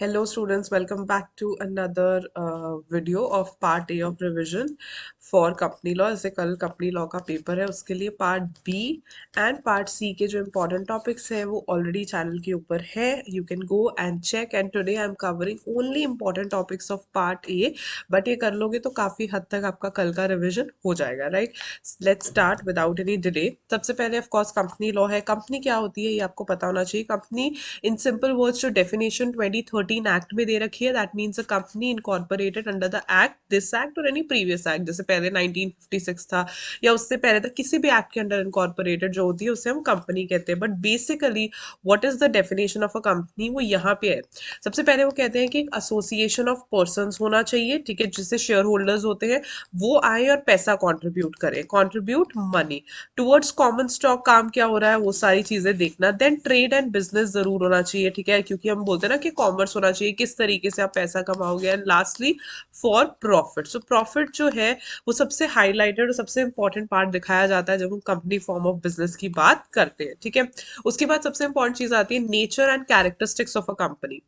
Hello students, welcome back to another video of part A of revision for company law. जैसे कल company law का paper है उसके लिए part B and part C के जो important topics हैं वो already channel के ऊपर है. You can go and check and today I'm covering only important topics of part A. But ये कर लोगे तो काफ़ी हद तक आपका कल का revision हो जाएगा, right? Let's start without any delay. सबसे पहले of course company law है. Company क्या होती है ये आपको पता होना चाहिए. Company इन सिंपल वर्ड्स जो डेफिनेशन 2013 एक्ट में दे रखी है that means a company incorporated under the act this act और एनी प्रीवियस एक्ट. जैसे पहले 1956 था या उससे पहले तक किसी भी एक्ट के अंडर इनकॉर्पोरेटेड जो होती है उसे हम कंपनी कहते हैं. But basically what is the definition of a company वो यहाँ पे है. सबसे पहले वो कहते हैं कि एक एसोसिएशन ऑफ पर्संस होना चाहिए, ठीक है, जिससे शेयर होल्डर्स होते हैं वो आए और पैसा कंट्रीब्यूट करें, contribute money towards common stock. काम क्या हो रहा है वो सारी चीजें देखना. देन ट्रेड एंड बिजनेस जरूर होना चाहिए, ठीक है, क्योंकि हम बोलते हैं ना कि कॉमर्स होना चाहिए, किस तरीके से आप पैसा कमाओगे. And lastly for profit. So profit जो है वो सबसे हाईलाइटेड और सबसे इंपॉर्टेंट पार्ट दिखाया जाता है जब हम कंपनी फॉर्म ऑफ बिजनेस की बात करते हैं, ठीक है. उसके बाद सबसे इंपॉर्टेंट चीज आती है nature and characteristics of a company.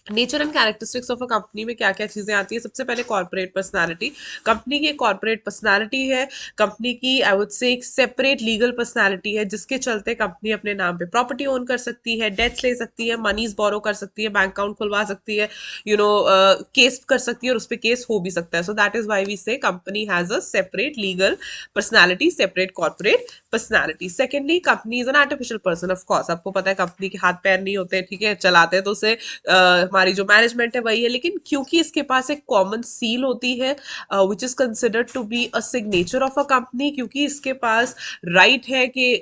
Nature and characteristics of a company में क्या क्या चीजें आती है. सबसे पहले कॉर्पोरेट पर्सनालिटी. कंपनी की एक कॉर्पोरेट पर्सनालिटी है. कंपनी की आई वुड से एक सेपरेट लीगल पर्सनालिटी है जिसके चलते कंपनी अपने नाम पे प्रॉपर्टी ओन कर सकती है, डेट्स ले सकती है, मनीज बोरो कर सकती है, बैंक अकाउंट खुलवा सकती है, केस कर सकती है और उस पर केस हो भी सकता है. So that is why we say company has a separate legal personality, separate corporate personality. Secondly company is an artificial person. Of course आपको पता है कंपनी के हाथ पैर नहीं होते, ठीक है, चलाते हैं तो उसे हमारी जो मैनेजमेंट है वही है, लेकिन क्योंकि इसके पास एक कॉमन सील होती है which is considered to be a signature of a company, क्योंकि इसके पास राइट है कि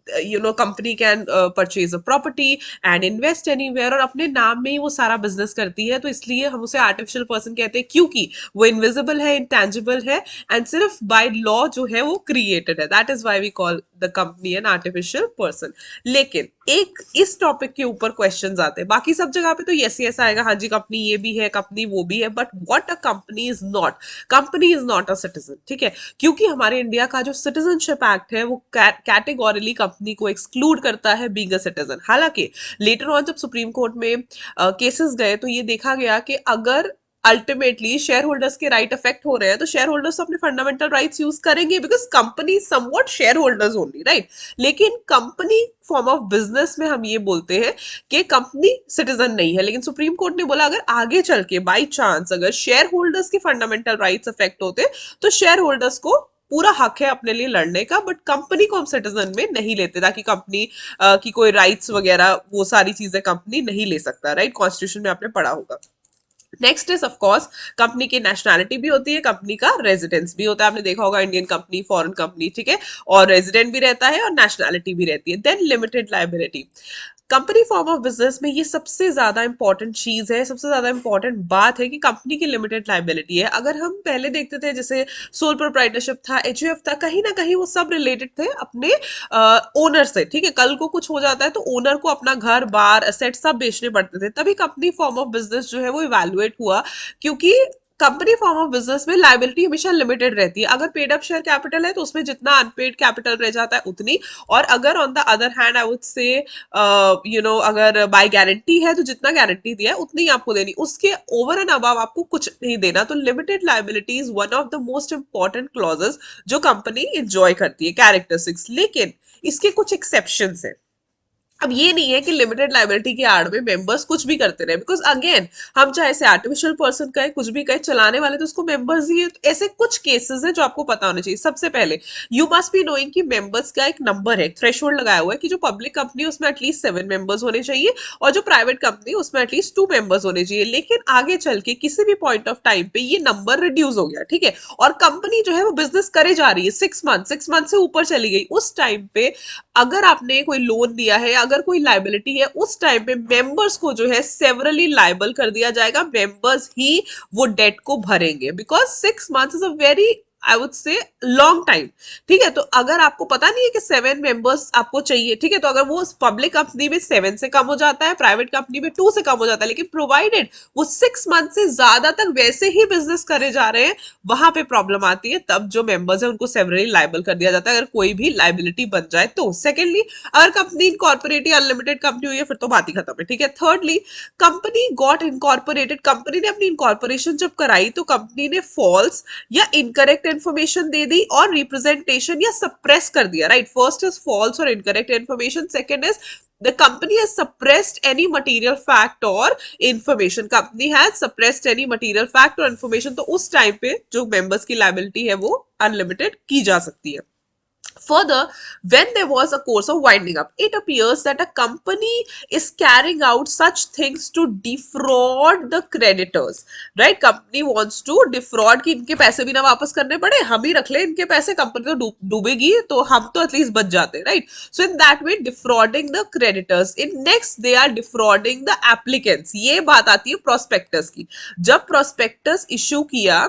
company can purchase a property and invest anywhere और अपने नाम में ही वो सारा बिजनेस करती है. तो इसलिए हम उसे आर्टिफिशियल पर्सन कहते हैं क्योंकि वो इनविजिबल है, इंटेंजिबल है एंड सिर्फ बाय लॉ जो है वो क्रिएटेड है. That is why we call the company an artificial person. लेकिन एक इस टॉपिक के ऊपर क्वेश्चंस आते हैं. बाकी सब जगह पे तो यस यस आएगा, हाँ जी कंपनी ये भी है, कंपनी वो भी है, but what a company is not. Company is not a citizen, ठीक है, क्योंकि हमारे इंडिया का जो सिटीजनशिप एक्ट है वो कैटेगोरिकली कंपनी को एक्सक्लूड करता है बीइंग अ सिटीजन. हालांकि लेटर ऑन जब सुप्रीम कोर्ट में केसेस गए तो ये देखा गया कि अगर अल्टीमेटली शेयर होल्डर्स के राइट अफेक्ट हो रहे हैं तो शेयर होल्डर्स अपने फंडामेंटल राइट्स यूज करेंगे because company somewhat share holders only, right. लेकिन कंपनी फॉर्म ऑफ बिजनेस में हम ये बोलते हैं कि कंपनी सिटीजन नहीं है. लेकिन सुप्रीम कोर्ट ने बोला अगर आगे चल के बाई चांस अगर शेयर होल्डर्स के फंडामेंटल राइट्स अफेक्ट होते तो शेयर होल्डर्स को पूरा हक है अपने लिए लड़ने का, बट कंपनी को हम सिटीजन में नहीं लेते ताकि कंपनी की कोई राइट्स वगैरह वो सारी चीजें कंपनी नहीं ले सकता, राइट. कॉन्स्टिट्यूशन में आपने पढ़ा होगा. नेक्स्ट इज ऑफकोर्स कंपनी की नेशनैलिटी भी होती है, कंपनी का रेजिडेंस भी होता है. आपने देखा होगा इंडियन कंपनी, फॉरेन कंपनी, ठीक है, और रेजिडेंट भी रहता है और नेशनैलिटी भी रहती है. Then limited liability. Company form of business में ये सबसे ज्यादा इंपॉर्टेंट चीज है, सबसे ज्यादा इंपॉर्टेंट बात है कि कंपनी की लिमिटेड लाइबिलिटी है. अगर हम पहले देखते थे जैसे सोल प्रोप्राइटरशिप था, एचयूएफ था, कहीं ना कहीं वो सब रिलेटेड थे अपने ओनर से, ठीक है. कल को कुछ हो जाता है तो ओनर को अपना घर बार असेट सब बेचने पड़ते थे, तभी कंपनी फॉर्म ऑफ बिजनेस जो है वो इवेल्युएट हुआ. क्योंकि कंपनी फॉर्म ऑफ बिजनेस में लाइबिलिटी हमेशा लिमिटेड रहती है. अगर पेड अप शेयर कैपिटल है तो उसमें जितना अनपेड कैपिटल रह जाता है उतनी, और अगर on the other hand I would से अगर बाय गारंटी है तो जितना गारंटी दिया है उतनी आपको देनी, उसके ओवर एंड अबव आपको कुछ नहीं देना. तो limited liability is one of the most important clauses जो कंपनी इंजॉय करती है, कैरेक्टरिस्टिक्स. लेकिन इसके कुछ एक्सेप्शंस हैं. अब ये नहीं है कि लिमिटेड लाइबिलिटी के आड़ में मेंबर्स कुछ भी करते रहे, बिकॉज अगेन हम चाहे से आर्टिफिशियल पर्सन कहे कुछ भी कहे, चलाने वाले तो उसको मेंबर्स ही है. तो ऐसे कुछ केसेस हैं जो आपको पता होने चाहिए. सबसे पहले यू मस्ट बी नोइंग कि मेंबर्स का एक नंबर है, थ्रेशोल्ड लगाया हुआ है कि जो पब्लिक कंपनी है उसमें एटलीस्ट 7 मेंबर्स होने चाहिए और जो प्राइवेट कंपनी है उसमें एटलीस्ट 2 मेंबर्स होने चाहिए. लेकिन आगे चल के किसी भी पॉइंट ऑफ टाइम पे ये नंबर रिड्यूस हो गया, ठीक है, और कंपनी जो है वो बिजनेस करे जा रही है, 6 मंथ से ऊपर चली गई. उस टाइम पे अगर आपने कोई लोन दिया है, अगर कोई लाइबिलिटी है, उस टाइम पे मेंबर्स को जो है सेवरली लाइबल कर दिया जाएगा. मेंबर्स ही वो डेट को भरेंगे because 6 month is a very I would से लॉन्ग टाइम। ठीक है, तो अगर आपको पता नहीं है कि 7 मेंबर्स आपको चाहिए, ठीक है, तो अगर वो पब्लिक कंपनी में 7 से कम हो जाता है, प्राइवेट कंपनी में 2 से कम हो जाता है, लेकिन प्रोवाइडेड वो 6 मंथ से ज्यादा तक वैसे ही बिजनेस करे जा रहे हैं, वहां पे प्रॉब्लम आती है। तब जो मेंबर्स है उनको सेवरली लाइबल कर दिया जाता है, अगर कोई भी लाइबिलिटी बन जाए तो। सेकेंडली, अगर कंपनी इनकॉर्पोरेटेड अनलिमिटेड कंपनी हुई है फिर तो बात ही खत्म है। ठीक है, thirdly, company got incorporated, company ने अपनी इनकॉर्पोरेशन जब कराई तो कंपनी ने फॉल्स या इनकरेक्ट इन्फॉर्मेशन दे दी और रिप्रेजेंटेशन या सप्रेस कर दिया। राइट, फर्स्ट इज फॉल्स और incorrect information, second is the company has suppressed any material fact or information, company has suppressed any material fact or information, तो उस time पे जो मेंबर्स की लाइबिलिटी है वो अनलिमिटेड की जा सकती है। Further, when there was a course of winding up, it appears that a company is carrying out such things to defraud the creditors. Right? Company wants to defraud कि इनके पैसे भी ना वापस करने पड़े, हम ही रख ले इनके पैसे, कंपनी तो डूबेगी तो हम तो एटलीस्ट बच जाते, right? So in that way defrauding the creditors. In next they are defrauding the applicants. ये बात आती है प्रोस्पेक्टस की। जब प्रोस्पेक्टस इश्यू किया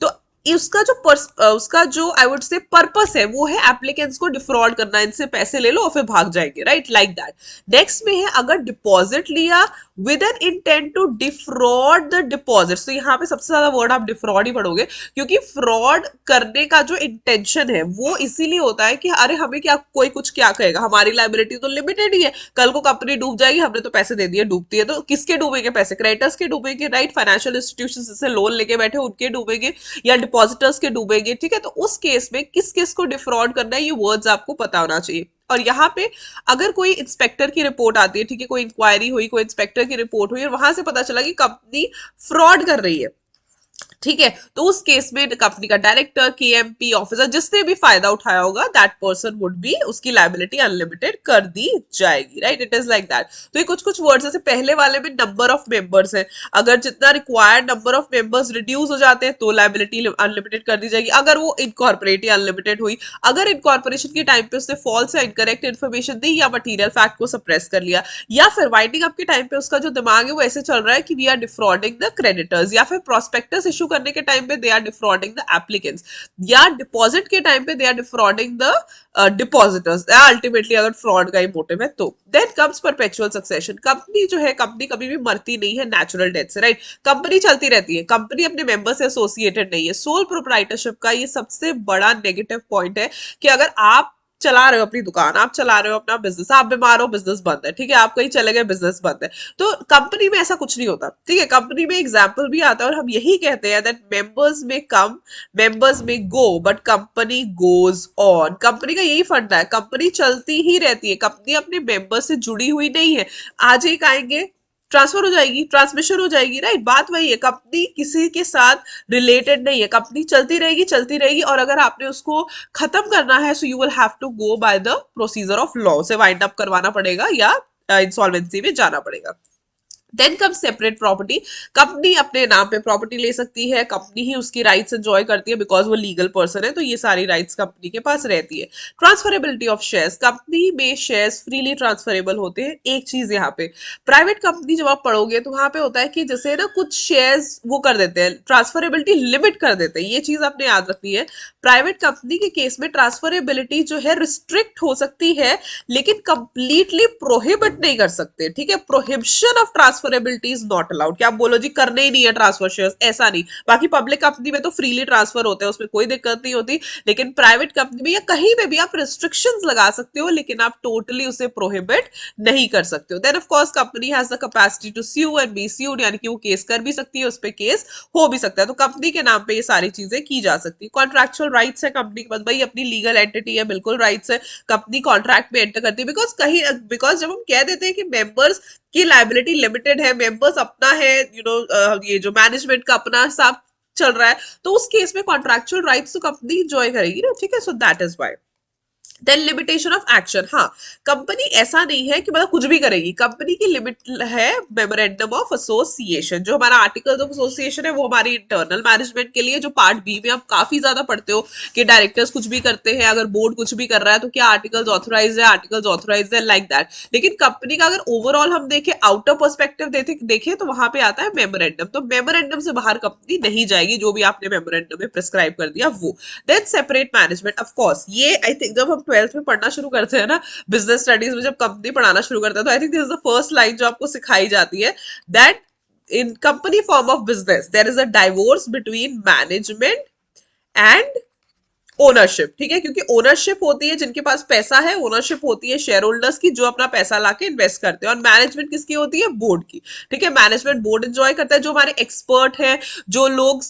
तो उसका जो आई वुड से पर्पस है वो है एप्लीकेंट्स को डिफ्रॉड करना, इनसे पैसे ले लो और फिर भाग जाएंगे, राइट, लाइक दैट। नेक्स्ट में है अगर डिपॉजिट लिया with an intent to defraud the deposit, तो यहाँ पे सबसे ज्यादा वर्ड आप डिफ्रॉड ही पढ़ोगे, क्योंकि फ्रॉड करने का जो इंटेंशन है वो इसीलिए होता है कि अरे हमें क्या, कोई कुछ क्या कहेगा, हमारी लाइबिलिटी तो लिमिटेड ही है, कल को कंपनी डूब जाएगी, हमने तो पैसे दे दिए, डूबती है तो किसके डूबेंगे पैसे? क्रेडिटर्स के डूबेंगे, राइट, फाइनेंशियल इंस्टीट्यूशन से लोन लेके बैठे उनके डूबेंगे या डिपॉजिटर्स के डूबेंगे। ठीक है, तो उस केस में किस किस को डिफ्रॉड करना है ये वर्ड्स आपको पता होना चाहिए। और यहाँ पे अगर कोई इंस्पेक्टर की रिपोर्ट आती है, ठीक है, कोई इंक्वायरी हुई, कोई इंस्पेक्टर की रिपोर्ट हुई और वहां से पता चला कि कंपनी फ्रॉड कर रही है, ठीक है, तो उस केस में कंपनी का डायरेक्टर, केएमपी ऑफिसर, जिसने भी फायदा उठाया होगा, दैट पर्सन वुड बी, उसकी लाइबिलिटी अनलिमिटेड कर दी जाएगी, right, it is like that. तो ये कुछ कुछ वर्ड्स, जैसे पहले वाले में नंबर ऑफ मेंबर्स है, अगर जितना required number of members reduce हो जाते हैं तो लाइबिलिटी अनलिमिटेड कर दी जाएगी, अगर वो इनकॉर्पोरेट या अनलिमिटेड हुई, अगर इनकॉर्पोरेशन के टाइम पे उसने फॉल्स या इनकरेक्ट इन्फॉर्मेशन दी या मटीरियल फैक्ट को सप्रेस कर लिया, या फिर वाइंडिंग अप के टाइम पे उसका जो दिमाग है वो ऐसे चल रहा है कि we are defrauding the creditors, या फिर प्रोस्पेक्टस इशू करने के टाइम पे they are defrauding the applicants, या डिपॉजिट के टाइम पे they are defrauding the depositors, ultimately अगर फ्रॉड का ही मोटिव है तो। Then comes perpetual succession. Company जो है, कंपनी कभी भी मरती नहीं है नेचुरल डेथ से, राइट, कंपनी चलती रहती है, कंपनी अपने मेंबर से एसोसिएटेड नहीं है। सोल प्रोप्राइटरशिप का ये सबसे बड़ा नेगेटिव पॉइंट है कि अगर आप चला रहे हो अपनी दुकान, आप चला रहे हो अपना बिजनेस, आप बीमार हो, बिजनेस बंद है, ठीक है, आप कहीं चले गए, बिजनेस बंद है, तो कंपनी में ऐसा कुछ नहीं होता। ठीक है, कंपनी में एग्जाम्पल भी आता है और हम यही कहते हैं दैट मेंबर्स में कम, मेंबर्स में go, but company goes on. Company का यही फंडा है, कंपनी चलती ही रहती है, कंपनी अपने मेंबर से जुड़ी हुई नहीं है। आज एक आएंगे, ट्रांसफर हो जाएगी, ट्रांसमिशन हो जाएगी, राइट, बात वही है, कंपनी किसी के साथ रिलेटेड नहीं है, कंपनी चलती रहेगी, चलती रहेगी, और अगर आपने उसको खत्म करना है so you will have to go by the procedure of law, से वाइंड अप करवाना पड़ेगा या इंसॉल्वेंसी में जाना पड़ेगा। Then come separate property. Company अपने नाम पे प्रॉपर्टी ले सकती है, कंपनी ही उसकी राइट्स एंजॉय करती है बिकॉज वो लीगल पर्सन है, तो ये सारी राइट्स कंपनी के पास रहती है। ट्रांसफरेबिलिटी ऑफ शेयर्स, कंपनी में शेयर्स फ्रीली ट्रांसफरेबल होते हैं। एक चीज यहाँ पे, प्राइवेट कंपनी जब आप पढ़ोगे तो वहां पे होता है कि जैसे ना कुछ शेयर्स वो कर देते हैं, ट्रांसफरेबिलिटी लिमिट कर देते हैं, ये चीज आपने याद रखनी है। प्राइवेट कंपनी के केस में ट्रांसफरेबिलिटी जो है रिस्ट्रिक्ट हो सकती है, लेकिन कंप्लीटली प्रोहिबिट नहीं कर सकते। ठीक है, prohibition of transferability is not allowed, क्या आप बोलो जी करने ही नहीं है ट्रांसफर शेयर्स, ऐसा नहीं। बाकी पब्लिक कंपनी में तो फ्रीली ट्रांसफर होते हैं, उसमें कोई दिक्कत नहीं होती, लेकिन प्राइवेट कंपनी में या कहीं पे भी आप रिस्ट्रिक्शंस लगा सकते हो, लेकिन आप टोटली उसे प्रोहिबिट नहीं कर सकते हो। Then of course company has the capacity to sue and be sued, यानी कि वो केस कर भी सकती है, उस पर केस हो भी सकता है, तो कंपनी के नाम पे ये सारी चीजें की जा सकती है। कॉन्ट्रैक्चुअल राइट्स है कंपनी के पास, भाई अपनी लीगल एंटिटी है, बिल्कुल राइट्स है, कंपनी कॉन्ट्रैक्ट में एंटर करती है, बिकॉज जब हम कह देते हैं कि मेंबर्स की लाइबिलिटी लिमिटेड है, मेंबर्स अपना है, ये जो मैनेजमेंट का अपना हिसाब चल रहा है, तो उस केस में कॉन्ट्रैक्चुअल राइट्स तो कंपनी एंजॉय करेगी ना। ठीक है, so that is why. Then limitation of action, हाँ, कंपनी ऐसा नहीं है कि मतलब कुछ भी करेगी, कंपनी की लिमिट है मेमोरेंडम ऑफ एसोसिएशन। जो हमारा आर्टिकल्स ऑफ एसोसिएशन है वो हमारी इंटरनल मैनेजमेंट के लिए, जो पार्ट बी में आप काफी ज्यादा पढ़ते हो कि डायरेक्टर्स कुछ भी करते हैं, अगर बोर्ड कुछ भी कर रहा है तो क्या आर्टिकल्स ऑथोराइज है, आर्टिकल्स ऑथोराइज है, लाइक दैट। लेकिन कंपनी का अगर ओवरऑल हम देखें, आउटर पर्सपेक्टिव देखें तो वहां पे आता है मेमोरेंडम। तो मेमोरेंडम से बाहर कंपनी नहीं जाएगी, जो भी आपने मेमोरेंडम में प्रिस्क्राइब कर दिया वो। Then separate management, of course ये आई थिंक जब हम ट्वेल्थ में पढ़ना शुरू करते हैं ना, बिजनेस स्टडीज में जब कंपनी पढ़ाना शुरू करते हैं, तो I think this is the first line जो आपको सिखाई जाती है, that in company form of business there is a divorce between management and ownership. ठीक है, क्योंकि ओनरशिप होती है जिनके पास पैसा है, ओनरशिप होती है शेयर होल्डर्स की जो अपना पैसा लाके इन्वेस्ट करते हैं, और मैनेजमेंट किसकी होती है, बोर्ड की। ठीक है, मैनेजमेंट बोर्ड एंजॉय करता है, जो हमारे एक्सपर्ट है, जो लोग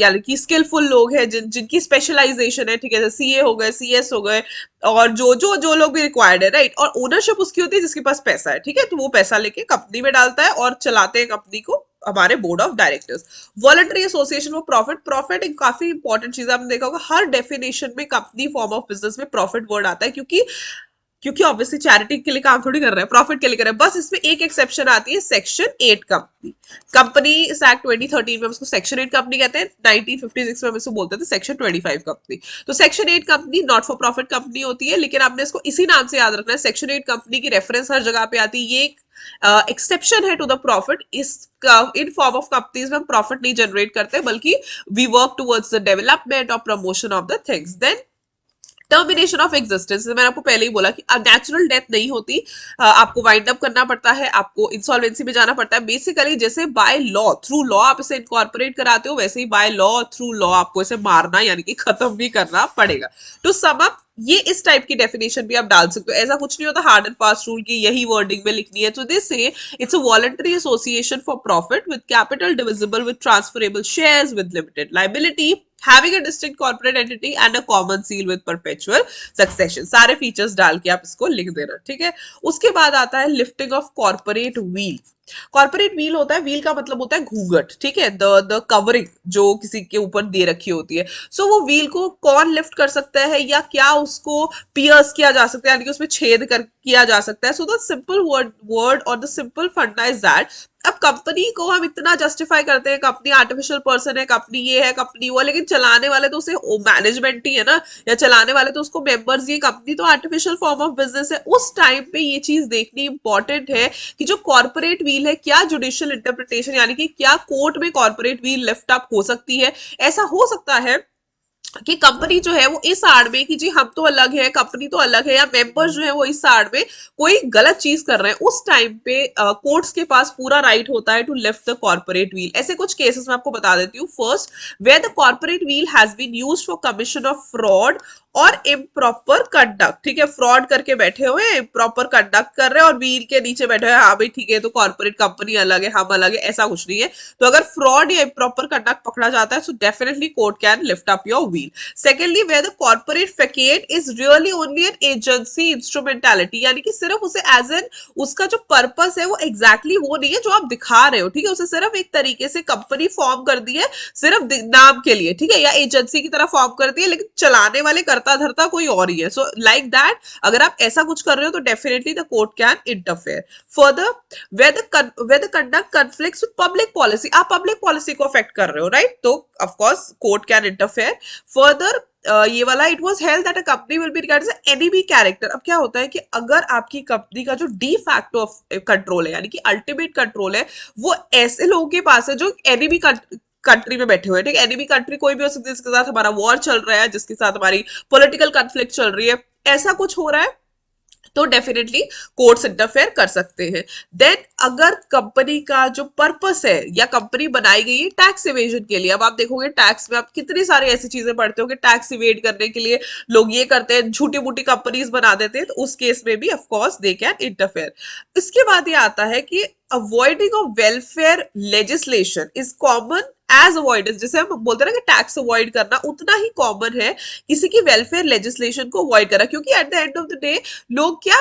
यानी कि स्किलफुल लोग हैं, जिनकी स्पेशलाइजेशन है, ठीक है, सीए हो गए, सीएस हो गए, और जो लोग भी रिक्वायर्ड है, राइट। और ओनरशिप उसकी होती है जिसके पास पैसा है, ठीक है, तो वो पैसा लेके कंपनी में डालता है और चलाते हैं कंपनी को हमारे board of directors. Voluntary association वो प्रॉफिट, प्रॉफिट एक काफी इंपॉर्टेंट चीज है, आपने देखा होगा हर डेफिनेशन में कंपनी फॉर्म ऑफ बिजनेस में प्रॉफिट वर्ड आता है, क्योंकि ऑब्वियसली चैरिटी के लिए काम थोड़ी कर रहे हैं, प्रॉफिट के लिए कर रहे हैं। बस इसमें एक एक्सेप्शन आती है, सेक्शन 8 कंपनी, कंपनी एक्ट 2013 में हम उसको सेक्शन 8 कंपनी कहते हैं, 1956 में हम इसको बोलते थे सेक्शन 25 कंपनी। तो section 8 company not for profit company होती है, लेकिन आपने इसको इसी नाम से याद रखना है, सेक्शन 8 कंपनी की रेफरेंस हर जगह पे आती है। ये एक एक्सेप्शन है टू द प्रॉफिट। इस इन फॉर्म ऑफ कंपनीज में हम प्रॉफिट नहीं जनरेट करते, बल्कि we work towards the development और promotion of the things. Then termination of existence, मैंने आपको पहले ही बोला कि अब नेचुरल डेथ नहीं होती, आपको वाइंड अप करना पड़ता है, आपको इंसॉल्वेंसी में जाना पड़ता है। बेसिकली जैसे बाय लॉ, थ्रू लॉ आप इसे इनकॉर्पोरेट कराते हो, वैसे ही बाय लॉ थ्रू लॉ आपको इसे मारना यानी कि खत्म भी करना पड़ेगा। टू सम अप, ये इस टाइप की डेफिनेशन भी आप डाल सकते हो, ऐसा कुछ नहीं होता हार्ड एंड फास्ट रूल की यही वर्डिंग में लिखनी है। तो दिस से it's a voluntary association for profit with capital divisible with transferable shares with limited liability, having a distinct corporate entity and a common seal with perpetual succession। सारे features डाल के आप इसको लिख देना, ठीक है। उसके बाद आता है lifting of corporate wheel. Corporate wheel होता है, व्हील का मतलब होता है घूंघट, ठीक है, द कवरिंग जो किसी के ऊपर दे रखी होती है। सो वो व्हील को कौन लिफ्ट कर सकता है, या क्या उसको पियर्स किया जा सकता है, यानी कि उसमें छेद कर किया जा सकता है। सो द सिंपल वर्ड और द सिंपल फंडा इज दैट, अब कंपनी को हम इतना जस्टिफाई करते हैं, कंपनी आर्टिफिशियल पर्सन है, कंपनी ये है, कंपनी वो है, लेकिन चलाने वाले तो उसे मैनेजमेंट ही है ना, या चलाने वाले तो उसको मेंबर्स, ये कंपनी तो आर्टिफिशियल फॉर्म ऑफ बिजनेस है। उस टाइम पे ये चीज देखनी इंपॉर्टेंट है कि जो कॉर्पोरेट व्हील है, क्या जुडिशियल इंटरप्रिटेशन यानी कि क्या कोर्ट में कॉर्पोरेट व्हील लिफ्ट अप हो सकती है। ऐसा हो सकता है कि कंपनी जो है वो इस आड़ में कि जी हम तो अलग है, कंपनी तो अलग है, या मेंबर्स जो है वो इस आड़ में कोई गलत चीज कर रहे हैं, उस टाइम पे कोर्ट्स के पास पूरा राइट होता है to lift the corporate veil. ऐसे कुछ केसेस में आपको बता देती हूँ। First, where the corporate veil has been used for commission of fraud और इम्प्रॉपर कंडक्ट, ठीक है, फ्रॉड करके बैठे हुए हैं, इम्प्रॉपर कंडक्ट कर रहे हैं और व्हील के नीचे बैठे हुए हैं, हाँ भाई ठीक है तो कॉर्पोरेट कंपनी अलग है, हम अलग है, ऐसा कुछ नहीं है। तो अगर फ्रॉड या इम्प्रॉपर कंडक्ट पकड़ा जाता है, so definitely court can lift up your veil. Secondly, where the corporate facade is really only an agency instrumentality, यानी कि सिर्फ उसे एज एन उसका जो पर्पस है वो एग्जैक्टली वो नहीं है जो आप दिखा रहे हो, ठीक है, उसे सिर्फ एक तरीके से कंपनी फॉर्म कर दी है सिर्फ नाम के लिए, ठीक है, या एजेंसी की तरह फॉर्म कर दी है, लेकिन चलाने वाले करता धरता कोई और ही है। सो लाइक दैट अगर आप ऐसा कुछ कर रहे हो तो definitely the court can interfere. Further, where the conduct conflicts with public policy, आप पब्लिक पॉलिसी को अफेक्ट कर रहे हो, राइट, तो of course court can interfere. Further, ये वाला, it was held that a company will be regarded as enemy character. अब क्या होता है कि अगर आपकी कंपनी का जो डी फैक्टो कंट्रोल है यानी कि अल्टीमेट कंट्रोल है, वो ऐसे लोगों के पास है जो एनिमी कंट्री में बैठे हुए हैं, ठीक है, एनिमी कंट्री कोई भी हो सकती है जिसके साथ हमारा वॉर चल रहा है, जिसके साथ हमारी पॉलिटिकल कॉन्फ्लिक्ट चल रही है, ऐसा कुछ हो रहा है, तो डेफिनेटली कोर्ट्स इंटरफेयर कर सकते हैं। देन अगर कंपनी का जो पर्पस है या कंपनी बनाई गई है टैक्स इवेजन के लिए, अब आप देखोगे टैक्स में आप कितनी सारी ऐसी चीजें पढ़ते हो कि टैक्स इवेड करने के लिए लोग ये करते हैं, झूठी मूठी कंपनीज बना देते हैं, तो उस केस में भी of course they can interfere. इसके बाद ये आता है कि avoiding of welfare legislation is common as avoidance, जैसे हम बोलते हैं ना कि टैक्स अवॉइड करना, उतना ही कॉमन है किसी की वेलफेयर लेजिस्लेशन को अवॉइड करना, क्योंकि at the end of the day लोग क्या,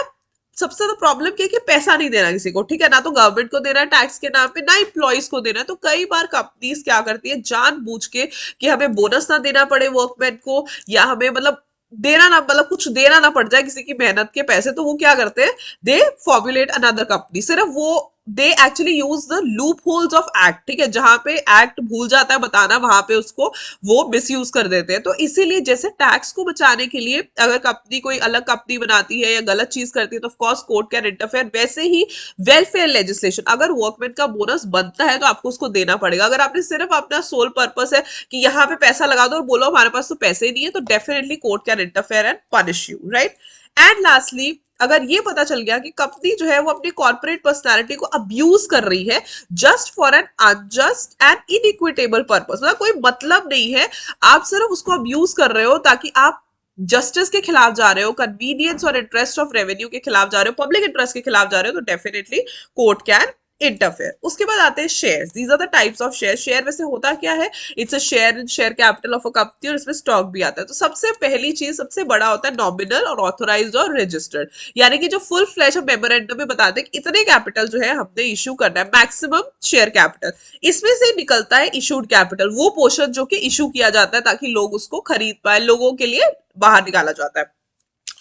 सबसे ज्यादा प्रॉब्लम क्या है कि पैसा नहीं देना किसी को, ठीक है, ना तो गवर्नमेंट को देना है टैक्स के नाम पे, ना इम्प्लॉइज को देना है। तो कई बार कंपनीज क्या करती है जानबूझ के कि हमें बोनस ना देना पड़े वर्कमैन को, या हमें मतलब देना ना, मतलब कुछ देना ना पड़ जाए किसी की मेहनत के पैसे, तो वो क्या करते हैं, दे फॉर्मुलेट अनदर कंपनी। सिर्फ वो they actually use the loop holes of act, ठीक है, जहां पे एक्ट भूल जाता है बताना, वहां पे उसको वो मिस यूज कर देते हैं। तो इसीलिए जैसे टैक्स को बचाने के लिए अगर कंपनी कोई अलग कंपनी बनाती है या गलत चीज करती है तो ऑफकोर्स कोर्ट कैन इंटरफेयर, वैसे ही वेलफेयर लेजिस्लेशन, अगर वर्कमैन का बोनस बनता है तो आपको उसको देना पड़ेगा। अगर आपने सिर्फ अपना सोल पर्पस है कि यहाँ पे पैसा लगा दो और बोलो हमारे पास तो पैसे ही नहीं है, तो definitely court can interfere and punish you, right. And lastly, अगर ये पता चल गया कि कंपनी जो है वो अपनी कॉर्पोरेट पर्सनालिटी को अब्यूज कर रही है just for an unjust and inequitable purpose, मतलब कोई मतलब नहीं है, आप सिर्फ उसको अब्यूज कर रहे हो ताकि आप जस्टिस के खिलाफ जा रहे हो, कन्वीनियंस और इंटरेस्ट ऑफ रेवेन्यू के खिलाफ जा रहे हो, पब्लिक इंटरेस्ट के खिलाफ जा रहे हो, तो डेफिनेटली कोर्ट कैन इंटरफेयर। उसके बाद आते हैं shares. These are the types of share. Share वैसे होता क्या है, it's a share in share capital of a company, और इसमें स्टॉक भी आता है। तो सबसे पहली चीज, सबसे बड़ा होता है नॉमिनल और ऑथोराइज्ड और रजिस्टर्ड, यानी कि जो फुल फ्लैश ऑफ मेमोरेंडम में बताते हैं कि इतने कैपिटल जो है हमने इशू करना है, मैक्सिमम शेयर कैपिटल। इसमें से निकलता है इशूड कैपिटल, वो पोर्शन जो कि इशू किया जाता है ताकि लोग उसको खरीद पाए, लोगों के लिए बाहर निकाला जाता है।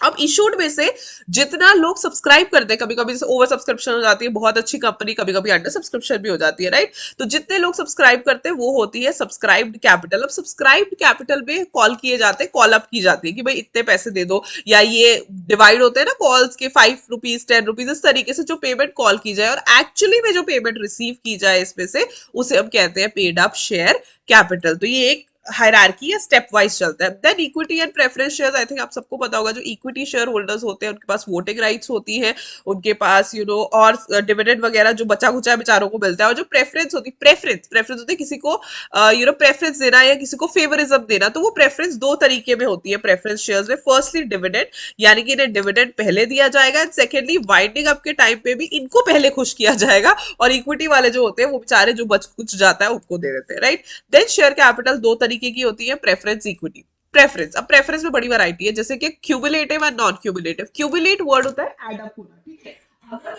अब इशूड में से जितना लोग सब्सक्राइब करते हैं, कभी कभी जैसे ओवर सब्सक्रिप्शन हो जाती है, बहुत अच्छी कंपनी, कभी कभी अंडर सब्सक्रिप्शन भी हो जाती है, राइट। तो जितने लोग सब्सक्राइब करते हैं वो होती है सब्सक्राइब्ड कैपिटल। अब सब्सक्राइब्ड कैपिटल में कॉल किए जाते हैं, कॉल अप की जाती है कि भाई इतने पैसे दे दो, या ये डिवाइड होते हैं ना कॉल्स के, 5 रुपीज 10 रुपीज, इस तरीके से जो पेमेंट कॉल की जाए और एक्चुअली में जो पेमेंट रिसीव की जाए इसमें से, उसे हम कहते हैं पेड अप शेयर कैपिटल। तो ये एक हायरार्की या स्टेप वाइज चलता है। Then equity and preference shares, I think आप सबको पता होगा, जो इक्विटी शेयर होल्डर्स होते हैं उनके पास वोटिंग राइट्स होती है, उनके पास और डिविडेंड वगैरह जो बचा खुचा बेचारों को मिलता है। और जो प्रेफरेंस होती है, प्रेफरेंस होती है किसी को प्रेफरेंस देना या किसी को फेवरिज्म देना, तो वो प्रेफरेंस दो तरीके में होती है प्रेफरेंस शेयर्स में। फर्स्टली डिविडेंड, यानी कि इन्हें डिविडेंड पहले दिया जाएगा, एंड सेकेंडली वाइंडिंग अप के टाइम पे भी इनको पहले खुश किया जाएगा, और इक्विटी वाले जो होते हैं वो बेचारे जो बच कुछ जाता है उनको दे देते हैं, राइट। देन शेयर कैपिटल दो तरीके की होती है, प्रेफरेंस इक्विटी। प्रेफरेंस, अब प्रेफरेंस में बड़ी वैरायटी है, जैसे कि cumulative and non cumulative. Cumulate word होता है एड अप होना, ठीक है,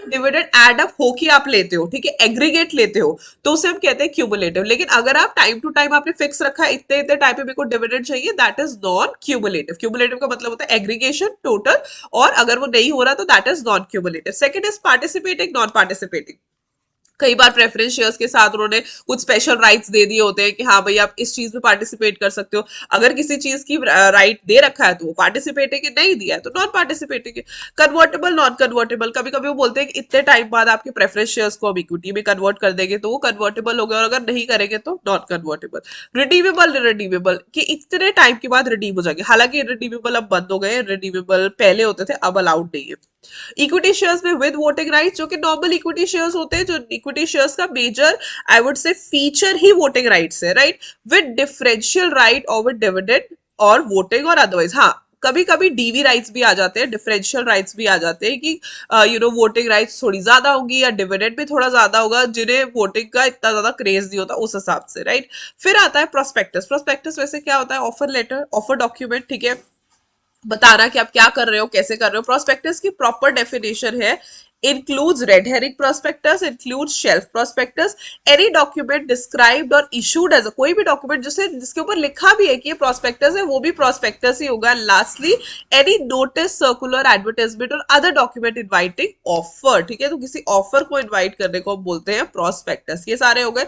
डिविडेंड एड अप होके आप लेते हो, ठीक है, एग्रीगेट लेते हो, तो उसे हम कहते हैं क्यूमुलेटिव। लेकिन अगर आप टाइम टू टाइम आपने फिक्स रखा है इतने इतने टाइम पे मेरे को डिविडेंड चाहिए, that is non cumulative. Cumulative का मतलब होता है एग्रीगेशन टोटल, और अगर वो नहीं हो रहा तो that is non cumulative. Second is participating non participating. कई बार प्रेफरेंस शेयर्स के साथ उन्होंने कुछ स्पेशल राइट्स दे दिए होते हैं कि हाँ भाई आप इस चीज में पार्टिसिपेट कर सकते हो। अगर किसी चीज की राइट दे रखा है तो वो पार्टिसिपेटिंग है, नहीं दिया है तो नॉन पार्टिसिपेटिंग है। कन्वर्टेबल नॉन कन्वर्टेबल, कभी कभी वो बोलते हैं कि इतने टाइम बाद आपके प्रेफरेंस शेयर्स को हम इक्विटी में कन्वर्ट कर देंगे तो वो कन्वर्टेबल हो गया, और अगर नहीं करेंगे तो नॉन कन्वर्टेबल। रिडीमेबल, रिडीमेबल कि इतने टाइम के बाद रिडीम हो जाएंगे, हालांकि रिडीमेबल अब बंद हो गए, रिडीमेबल पहले होते थे, अब अलाउड नहीं है। इक्विटी शेयर्स में विद वोटिंग राइट्स, जो कि नॉर्मल इक्विटी शेयर्स होते हैं, जो इक्विटी शेयर्स का major I would say feature ही वोटिंग राइट्स है, राइट। विद डिफरेंशियल राइट और विद डिविडेंड और वोटिंग और अदरवाइज। हाँ, कभी कभी डीवी राइट्स भी आ जाते हैं, डिफरेंशियल राइट्स भी आ जाते हैं कि वोटिंग राइट्स थोड़ी ज्यादा होगी या डिविडेंड भी थोड़ा ज्यादा होगा, जिन्हें वोटिंग का इतना ज्यादा क्रेज नहीं होता उस हिसाब से, राइट। फिर आता है प्रोस्पेक्टस। प्रोस्पेक्टस वैसे क्या होता है, ऑफर लेटर, ऑफर डॉक्यूमेंट, ठीक है, बताना कि आप क्या कर रहे हो, कैसे कर रहे हो। प्रोस्पेक्टस की प्रॉपर डेफिनेशन है, includes red herring prospectus, includes shelf prospectus, any document described or issued as a, कोई भी डॉक्यूमेंट जिसके ऊपर लिखा भी है कि ये प्रोस्पेक्टस है वो भी प्रोस्पेक्टस ही होगा। Lastly any notice, circular, advertisement और अदर डॉक्यूमेंट इनवाइटिंग ऑफर, ठीक है, तो किसी ऑफर को इनवाइट करने को हम बोलते हैं प्रोस्पेक्टस। ये सारे हो गए।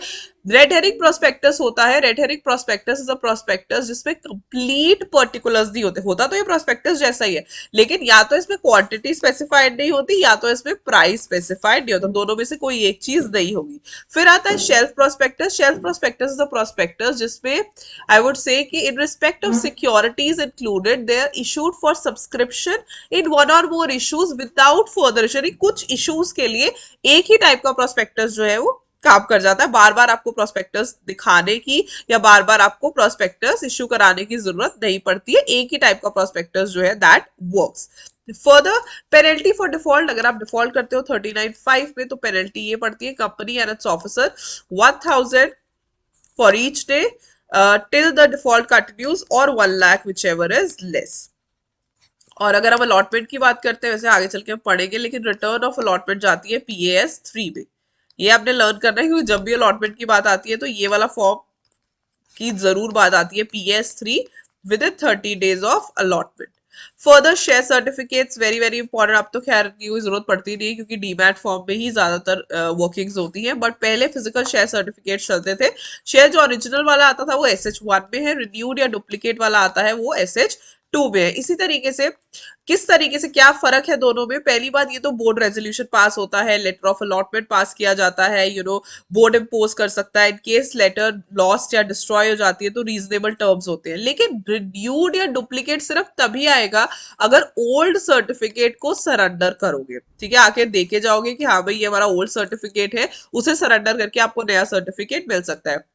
रेड हेरिंग प्रोस्पेक्टस होता है, red herring prospectus is a prospectus जिसमें कंप्लीट पर्टिकुलर्स नहीं होते, होता तो ये प्रोस्पेक्टस जैसा ही है, लेकिन या तो इसमें क्वांटिटी स्पेसिफाइड नहीं होती या तो इसमें प्राइस स्पेसिफाइड नहीं होता, दोनों में से कोई एक चीज नहीं होगी। फिर आता है shelf prospectus. Shelf prospectus is a prospectus जिसमें आई वुड से कि in respect of securities included they are issued for subscription in one और more issues without further issue. कुछ इश्यूज के लिए एक ही टाइप का प्रोस्पेक्टस जो है वो काम कर जाता है, बार बार आपको प्रोस्पेक्टस दिखाने की या बार बार आपको प्रोस्पेक्टस इश्यू कराने की जरूरत नहीं पड़ती है, एक ही टाइप का प्रोस्पेक्टस जो है that works. Further penalty for default, अगर आप डिफॉल्ट करते हो 39(5) में तो पेनल्टी ये पड़ती है company and it's officer 1000 for each day till the default continues और 1 lakh whichever is less. और अगर हम अलॉटमेंट की बात करते हैं, वैसे आगे चल के हम पढ़ेंगे, लेकिन रिटर्न ऑफ अलॉटमेंट जाती है PAS 3 में। ये आपने लर्न करना है क्योंकि जब भी अलॉटमेंट की बात आती है तो ये वाला फॉर्म की जरूर बात आती है, PAS 3 with in 30 days of allotment. Further share certificates very very important, अब तो खैर की कोई जरूरत पड़ती नहीं है क्योंकि डीमैट फॉर्म में ही ज्यादातर वर्किंग्स होती हैं, बट पहले फिजिकल शेयर सर्टिफिकेट चलते थे। शेयर जो ओरिजिनल वाला आता था वो SH1 में है, रिन्यूड या डुप्लीकेट वाला आता है वो SH2 में है। इसी तरीके से किस तरीके से क्या फर्क है दोनों में, पहली बात ये तो बोर्ड रेजोल्यूशन पास होता है, लेटर ऑफ अलॉटमेंट पास किया जाता है, बोर्ड इम्पोज कर सकता है, इन केस लेटर लॉस्ट या डिस्ट्रॉय हो जाती है तो रीजनेबल टर्म्स होते हैं। लेकिन रिन्यूड या डुप्लीकेट सिर्फ तभी आएगा अगर ओल्ड सर्टिफिकेट को सरेंडर करोगे, ठीक है, आके देके जाओगे कि हाँ भाई ये हमारा ओल्ड सर्टिफिकेट है, उसे सरेंडर करके आपको नया सर्टिफिकेट मिल सकता है।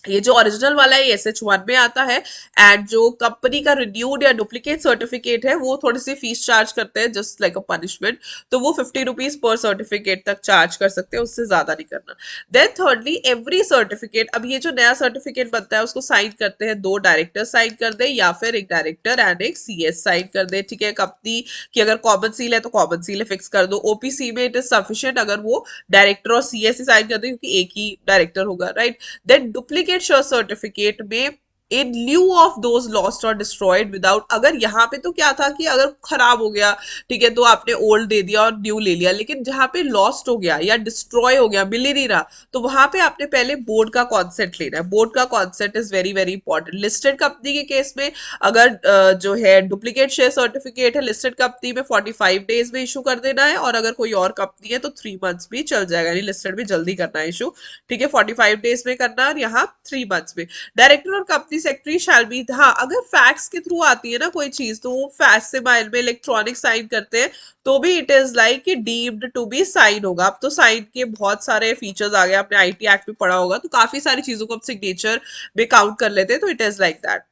ये जो ओरिजिनल वाला है SH1 में आता है। एंड जो कंपनी का रिन्यूड या डुप्लीकेट सर्टिफिकेट है वो थोड़ी सी फीस चार्ज करते हैं जस्ट लाइक अ पनिशमेंट, तो वो 50 रुपीज पर सर्टिफिकेट तक चार्ज कर सकते हैं, उससे ज्यादा नहीं करना। देन थर्डली एवरी सर्टिफिकेट, अब ये जो नया सर्टिफिकेट बनता है उसको साइन करते हैं दो डायरेक्टर, साइन कर दे या फिर एक डायरेक्टर एंड एक CS साइन कर दे, ठीक है। कंपनी की अगर कॉमन सील है तो कॉमन सील फिक्स कर दो, OPC में इट इज सफिशियंट अगर वो डायरेक्टर और CS ही साइन कर दे क्योंकि एक ही डायरेक्टर होगा, right. Then duplicate share certificate में in lieu of those lost और डिस्ट्रॉयड विदाउट, अगर यहाँ पे तो क्या था कि अगर खराब हो गया, ठीक है, तो आपने ओल्ड दे दिया और न्यू ले लिया, लेकिन जहां पे लॉस्ट हो गया या डिस्ट्रॉय हो गया, मिल ही नहीं रहा, तो वहां पे आपने पहले बोर्ड का कॉन्सेंट लेना है। बोर्ड का consent is very very important. Listed company के केस में अगर जो है डुप्लीकेट शेयर सर्टिफिकेट है लिस्टेड कंपनी में 45 डेज में इशू कर देना है, और अगर कोई और कंपनी है तो 3 मंथ्स भी चल जाएगा, यानी लिस्टेड में जल्दी करना है इशू, ठीक है, 45 डेज में करना है और यहाँ 3 मंथ्स में। डायरेक्टर और कंपनी सेक्रेटरी शैल बी, हाँ अगर फैक्स के थ्रू आती है ना कोई चीज तो वो फैक्स से माइल में इलेक्ट्रॉनिक साइन करते हैं तो भी it is like deemed to be sign होगा। अब तो साइन के बहुत सारे फीचर्स आ गए, आपने IT एक्ट में पढ़ा होगा, तो काफी सारी चीजों को अब सिग्नेचर में काउंट कर लेते हैं, तो it is like that.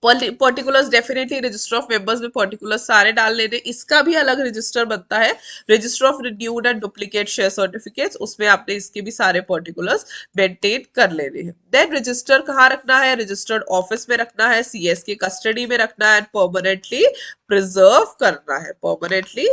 Particulars definitely register of members में पर्टिकुलर्स सारे डाल लेने, इसका भी अलग रजिस्टर बनता है, register of renewed and duplicate share certificates, उसमें आपने इसके भी सारे पर्टिकुलर्स मेंटेन कर लेने हैं। देन रजिस्टर कहाँ रखना है, रजिस्टर्ड ऑफिस में रखना है, CS के कस्टडी में रखना है, परमानेंटली प्रिजर्व करना है, परमानेंटली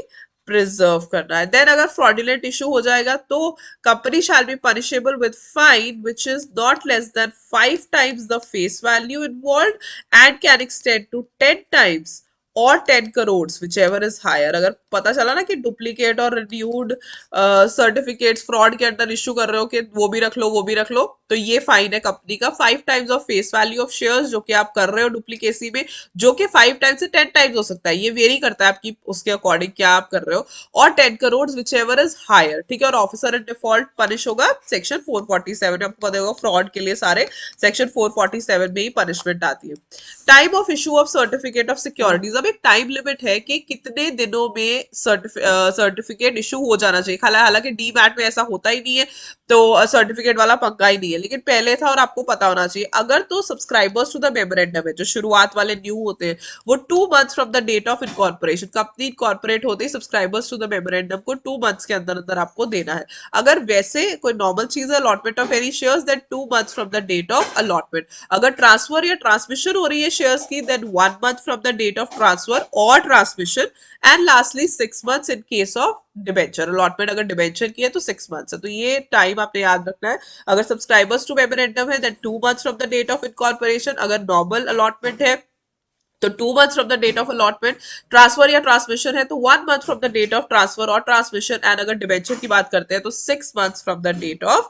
प्रिजर्व करना है। देन अगर फ्रॉडुलेंट इशू हो जाएगा तो company shall be punishable with fine which is not less than 5 times the face value involved and can extend to 10 times और 10 crores whichever is higher। अगर पता चला ना कि डुप्लीकेट और रिन्यूड सर्टिफिकेट्स फ्रॉड के अंडर इशू कर रहे हो कि वो भी रख लो वो भी रख लो, तो ये फाइन है कंपनी का 5 times of face value of shares जो कि आप कर रहे हो डुप्लीकेसी में, जो कि 5 times से 10 times हो सकता है, ये वेरी करता है आपकी उसके अकॉर्डिंग क्या आप कर रहे हो, और 10 crores whichever is higher, ठीक है। और ऑफिसर इन डिफॉल्ट पनिश होगा सेक्शन 447 में, आपको पता होगा फ्रॉड के लिए सारे सेक्शन 447 में ही पनिशमेंट आती है। Time of issue of certificate of securities, अब एक टाइम लिमिट है कि कितने दिनों में सर्टिफिकेट इशू हो जाना चाहिए, हालांकि डीमैट में ऐसा होता ही नहीं है तो सर्टिफिकेट वाला पंगा ही नहीं है, लेकिन पहले था और आपको पता होना चाहिए। अगर तो सब्सक्राइबर्स टू द मेमोरेंडम है जो शुरुआत वाले न्यू होते हैं वो 2 months from the date of incorporation, company incorporate होते ही सब्सक्राइबर्स टू द मेमोरेंडम को 2 months के अंदर अंदर आपको देना है। अगर वैसे कोई नॉर्मल चीज है allotment of any shares then 2 months from the date of allotment. अगर ट्रांसफर या ट्रांसमिशन हो रही है शेयर्स की then 1 month from the date of transfer और transmission, and lastly 6 months in case of debenture. Allotment अगर डिबेंचर की है तो 6 months है, तो ये टाइम आपने याद रखना है। अगर सब्सक्राइबर्स टू मेमोरेंडम है then 2 months from the date of incorporation, अगर नॉर्मल अलॉटमेंट है तो 2 months from the date of allotment, transfer या ट्रांसमिशन है तो 1 month from the date of transfer और ट्रांसमिशन, एंड अगर डिबेंचर की बात करते हैं तो 6 months from the date of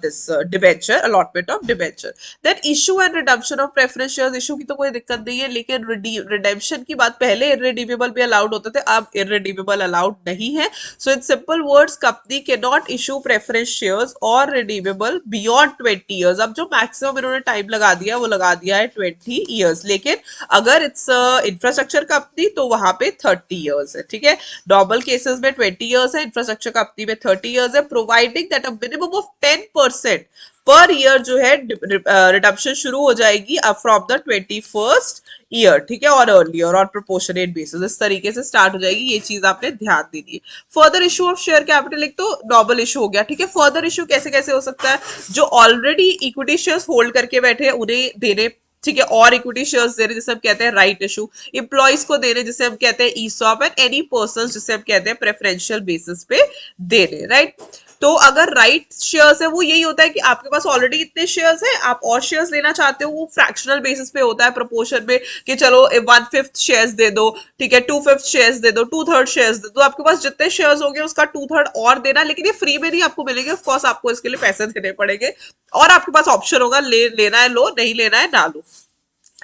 this debenture, allotment of debenture. Then issue and redemption of preference shares, issue की तो कोई दिक्कत नहीं है, लेकिन रिडेम्पशन की बात, पहले इररिडीमेबल भी अलाउड होते थे, अब इररिडीमेबल अलाउड नहीं है। सो इन सिंपल वर्ड्स कंपनी के नॉट इशू प्रेफरेंस शेयर्स और रिडीमेबल बियॉन्ड 20 years। अब जो मैक्सिमम इन्होंने टाइम लगा दिया वो लगा दिया है 20 years, लेकिन अगर इट्स इंफ्रास्ट्रक्चर कंपनी तो वहां पे 30 years है, ठीक है। नॉर्मल केसेस में 20 years है, इंफ्रास्ट्रक्चर कंपनी में 30 years है, providing that a minimum of 10% per year जो है रिडम्पशन शुरू हो जाएगी फ्रॉम द 21st ईयर, ठीक है, और अर्लियर और प्रोपोर्शनेट बेसिस, इस तरीके से स्टार्ट हो जाएगी, ये चीज आपने ध्यान देनी है। Further issue of share capital, एक तो नॉर्मल इशू हो गया, ठीक है। फर्दर इशू कैसे कैसे हो सकता है, जो ऑलरेडी इक्विटी शेयर्स होल्ड करके बैठे हैं उन्हें देने, ठीक है, और इक्विटी शेयर्स दे रहे जिसे हम कहते हैं राइट इशू, इंप्लॉइज को दे रहे जिसे हम कहते हैं ईसॉप, एंड एनी पर्सन जिसे हम कहते हैं प्रेफरेंशियल बेसिस पे दे रहे, राइट। तो अगर राइट शेयर्स है वो यही होता है कि आपके पास ऑलरेडी इतने शेयर्स है, आप और शेयर्स लेना चाहते हो, वो फ्रैक्शनल बेसिस पे होता है, प्रोपोर्शन में, कि चलो 1/5 शेयर्स दे दो, ठीक है, 2/5 शेयर्स दे दो, 2/3 शेयर्स दे दो, आपके पास जितने शेयर्स होंगे उसका 2/3 और देना, लेकिन ये फ्री में नहीं आपको मिलेंगे, ऑफकोर्स आपको इसके लिए पैसे देने पड़ेंगे, और आपके पास ऑप्शन होगा लेना है लो, नहीं लेना है ना लो।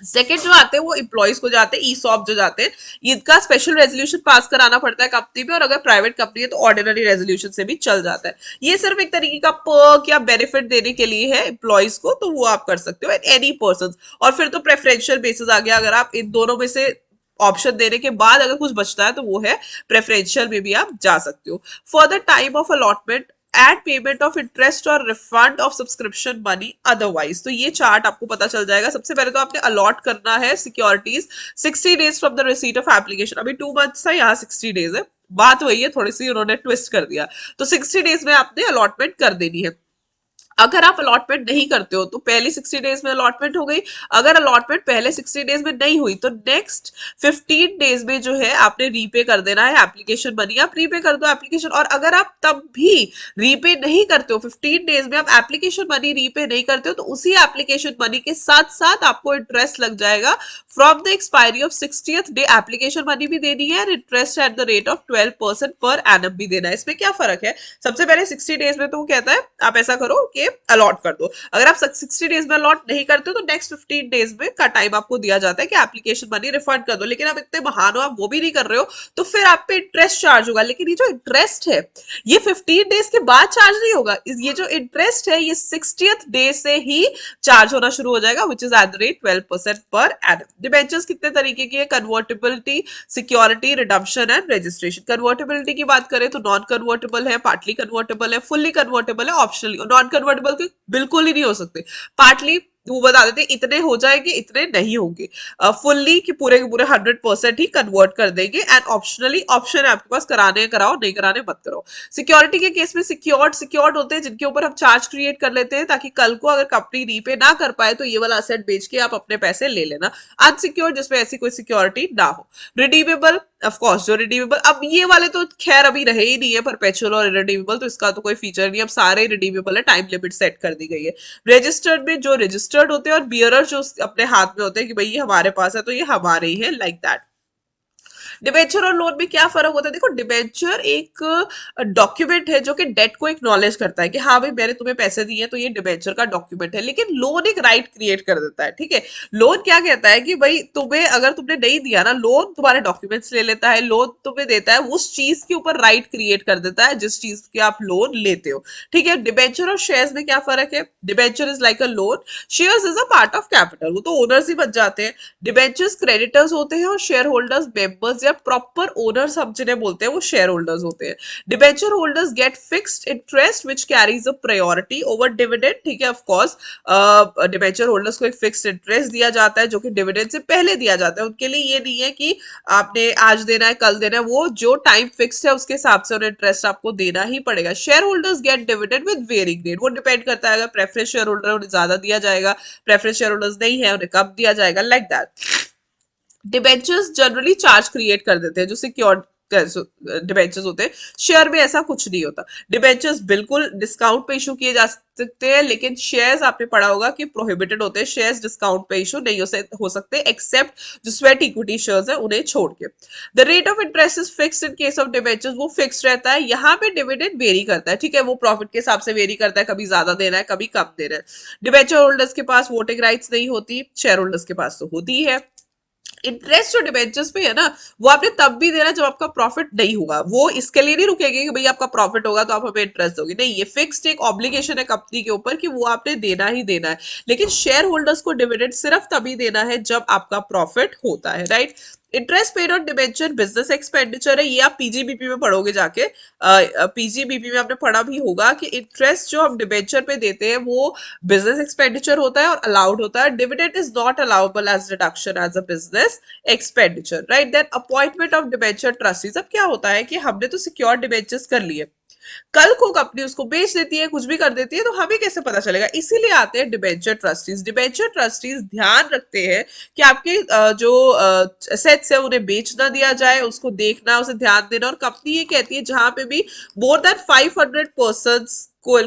सेकेंड जो आते हैं वो इम्प्लॉइज को जाते हैं, ई सॉप जो जाते हैं, इनका स्पेशल रेजोल्यूशन पास कराना पड़ता है कंपनी में, और अगर प्राइवेट कंपनी है तो ऑर्डिनरी रेजोल्यूशन से भी चल जाता है। ये सिर्फ एक तरीके का पर्क या बेनिफिट देने के लिए है इम्प्लॉइज को, तो वो आप कर सकते हो एट एनी पर्सन। और फिर तो प्रेफरेंशियल बेसिस आ गया, अगर आप इन दोनों में से ऑप्शन देने के बाद अगर कुछ बचता है तो वो है प्रेफरेंशियल में भी आप जा सकते हो। For the time of allotment and payment of interest और refund of subscription money otherwise, तो ये चार्ट आपको पता चल जाएगा। सबसे पहले तो आपने अलॉट करना है securities 60 days from the receipt of application. अभी 2 months था, यहाँ 60 days है, बात वही है, थोड़ी सी उन्होंने ट्विस्ट कर दिया। तो 60 days में आपने अलॉटमेंट कर देनी है। अगर आप अलॉटमेंट नहीं करते हो तो पहली 60 days में अलॉटमेंट हो गई, अगर अलॉटमेंट पहले 60 days में नहीं हुई तो नेक्स्ट 15 days में जो है आपने रीपे कर देना है एप्लीकेशन मनी, आप रीपे कर दो एप्लीकेशन। और अगर आप तब भी रीपे नहीं करते हो, 15 days में आप एप्लीकेशन मनी रीपे नहीं करते हो, तो उसी एप्लीकेशन मनी के साथ साथ आपको इंटरेस्ट लग जाएगा from the expiry of 60th day. Application money भी देनी है और interest at the rate of 12% per annum भी देना है। इसमें क्या फर्क है? सबसे पहले 60 days में तो वो कहता है आप ऐसा करो कि अलॉट कर दो, अगर आप 60 days में अलॉट नहीं करते हो तो नेक्स्ट 15 days में का टाइम आपको दिया जाता है कि एप्लीकेशन मनी रिफंड कर दो। लेकिन आप इतने महान हो, आप वो भी नहीं कर रहे हो, तो फिर आप पे इंटरेस्ट चार्ज होगा। लेकिन ये जो इंटरेस्ट है ये 15 days के बाद चार्ज नहीं होगा, ये जो इंटरेस्ट है ये 60th डे से ही चार्ज होना शुरू हो जाएगा, which is at the rate 12% per annum. Debentures कितने तरीके की है? Convertibility, security, redemption and registration. Convertibility की बात करें तो नॉन कन्वर्टेबल है, पार्टली कन्वर्टेबल है, फुल्ली कन्वर्टेबल है, ऑप्शनली। नॉन कन्वर्टेबल बिल्कुल ही नहीं हो सकते, पार्टली वो बता देते इतने हो जाएंगे, इतने नहीं होंगे। फुल्ली कि पूरे के पूरे 100% ही कन्वर्ट कर देंगे, एंड ऑप्शनली ऑप्शन है आपके पास, कराने कराओ, नहीं कराने मत करो। सिक्योरिटी के केस में सिक्योर्ड होते हैं जिनके ऊपर हम चार्ज क्रिएट कर लेते हैं, ताकि कल को अगर कंपनी रीपे ना कर पाए तो ये वाला असेट बेच के आप अपने पैसे ले लेना। अनसिक्योर्ड जिसमें ऐसी कोई सिक्योरिटी ना हो। रिडीमेबल, ऑफ कोर्स जो रिडीमेबल, अब ये वाले तो खैर अभी रहे ही नहीं है, परपेचुअल और रिडीमेबल, तो इसका तो कोई फीचर नहीं, अब सारे रिडीमेबल है, टाइम लिमिट सेट कर दी गई है। रजिस्टर्ड में जो रजिस्टर्ड होते हैं और बियरर जो अपने हाथ में होते हैं कि भाई ये हमारे पास है तो ये हमारे ही है, लाइक दैट। डिबेंचर और लोन में क्या फर्क होता है? देखो, डिबेंचर एक डॉक्यूमेंट है जो कि डेट को एक्नॉलेज करता है कि हाँ भाई मैंने तुम्हें पैसे दिए, तो ये डिबेंचर का डॉक्यूमेंट है। लेकिन लोन एक राइट क्रिएट कर देता है, ठीक है। लोन क्या कहता है कि भाई तुम्हें, अगर तुमने नहीं दिया ना, लोन तुम्हारे डॉक्यूमेंट्स ले लेता है, लोन तुम्हें देता है, उस चीज के ऊपर राइट क्रिएट कर देता है जिस चीज के आप लोन लेते हो, ठीक है। डिबेंचर और शेयर्स में क्या फर्क है? Debenture is like a loan, shares is a part of capital, वो तो ओनर्स ही बन जाते हैं। डिबेंचर्स क्रेडिटर्स होते हैं और शेयर होल्डर्स मेंबर्स या प्रॉपर ओनर्स हम जिन्हें बोलते हैं वो शेयर होल्डर्स होते हैं। Debenture holders get fixed interest which carries a priority over dividend, ठीक है। ऑफ कोर्स डिबेंचर होल्डर्स को एक फिक्स्ड इंटरेस्ट दिया जाता है जो कि डिविडेंड से पहले दिया जाता है। उनके लिए ये नहीं है कि आपने आज देना है कल देना है, वो जो टाइम फिक्स्ड है उसके हिसाब से उन्हें इंटरेस्ट आपको देना ही पड़ेगा। Share holders get dividend with varying rate, वो डिपेंड करता है, अगर प्रेफरेंस शेयर होल्डर उन्हें ज्यादा दिया जाएगा, प्रेफरेंस शेयर होल्डर्स नहीं है उन्हें कम दिया जाएगा, like that. Debentures generally charge create कर देते हैं जो सिक्योर्ड डिबेंचर्स होते हैं, शेयर में ऐसा कुछ नहीं होता। डिबेंचर्स बिल्कुल डिस्काउंट पे इशू किए जा सकते हैं, लेकिन शेयर्स आपने पढ़ा होगा कि प्रोहिबिटेड होते हैं, शेयर्स डिस्काउंट पे इशू नहीं हो सकते एक्सेप्ट जो स्वेट इक्विटी शेयर्स है उन्हें छोड़ के। The rate of interest is fixed in case of debentures, वो फिक्स रहता है। यहाँ पे डिविडेंड वेरी करता है, ठीक है, वो प्रॉफिट के हिसाब से वेरी करता है, कभी ज्यादा देना है कभी कम देना है। डिबेंचर होल्डर्स के पास वोटिंग राइट्स नहीं होती, शेयर होल्डर्स के पास तो होती है। इंटरेस्ट जो डिबेंचर्स पे है ना, वो आपने तब भी देना जब आपका प्रॉफिट नहीं होगा, वो इसके लिए नहीं रुकेगी कि भाई आपका प्रॉफिट होगा तो आप हमें इंटरेस्ट दोगे, नहीं, ये फिक्स्ड एक ऑब्लिगेशन है कंपनी के ऊपर कि वो आपने देना ही देना है। लेकिन शेयर होल्डर्स को डिविडेंड सिर्फ तभी देना है जब आपका प्रॉफिट होता है, right. Interest paid on debenture business expenditure है, ये आप पीजीबीपी में पढ़ोगे जाके, पीजीबीपी में आपने पढ़ा भी होगा कि इंटरेस्ट जो हम डिबेंचर पे देते हैं वो बिजनेस एक्सपेंडिचर होता है और अलाउड होता है। Dividend is not allowable as deduction as a business expenditure, right. Then appointment of debenture trustees, अब क्या होता है कि हमने तो सिक्योर डिबेंचर्स कर लिए, कल को कंपनी उसको बेच देती है, कुछ भी कर देती है, तो हमें कैसे पता चलेगा? इसीलिए आते हैं डिबेंचर ट्रस्टीज। डिबेंचर ट्रस्टीज ध्यान रखते हैं कि आपके जो एसेट्स है उन्हें बेच ना दिया जाए, उसको देखना, उसे ध्यान देना। और कंपनी ये कहती है जहां पे भी मोर देन 500 पर्सन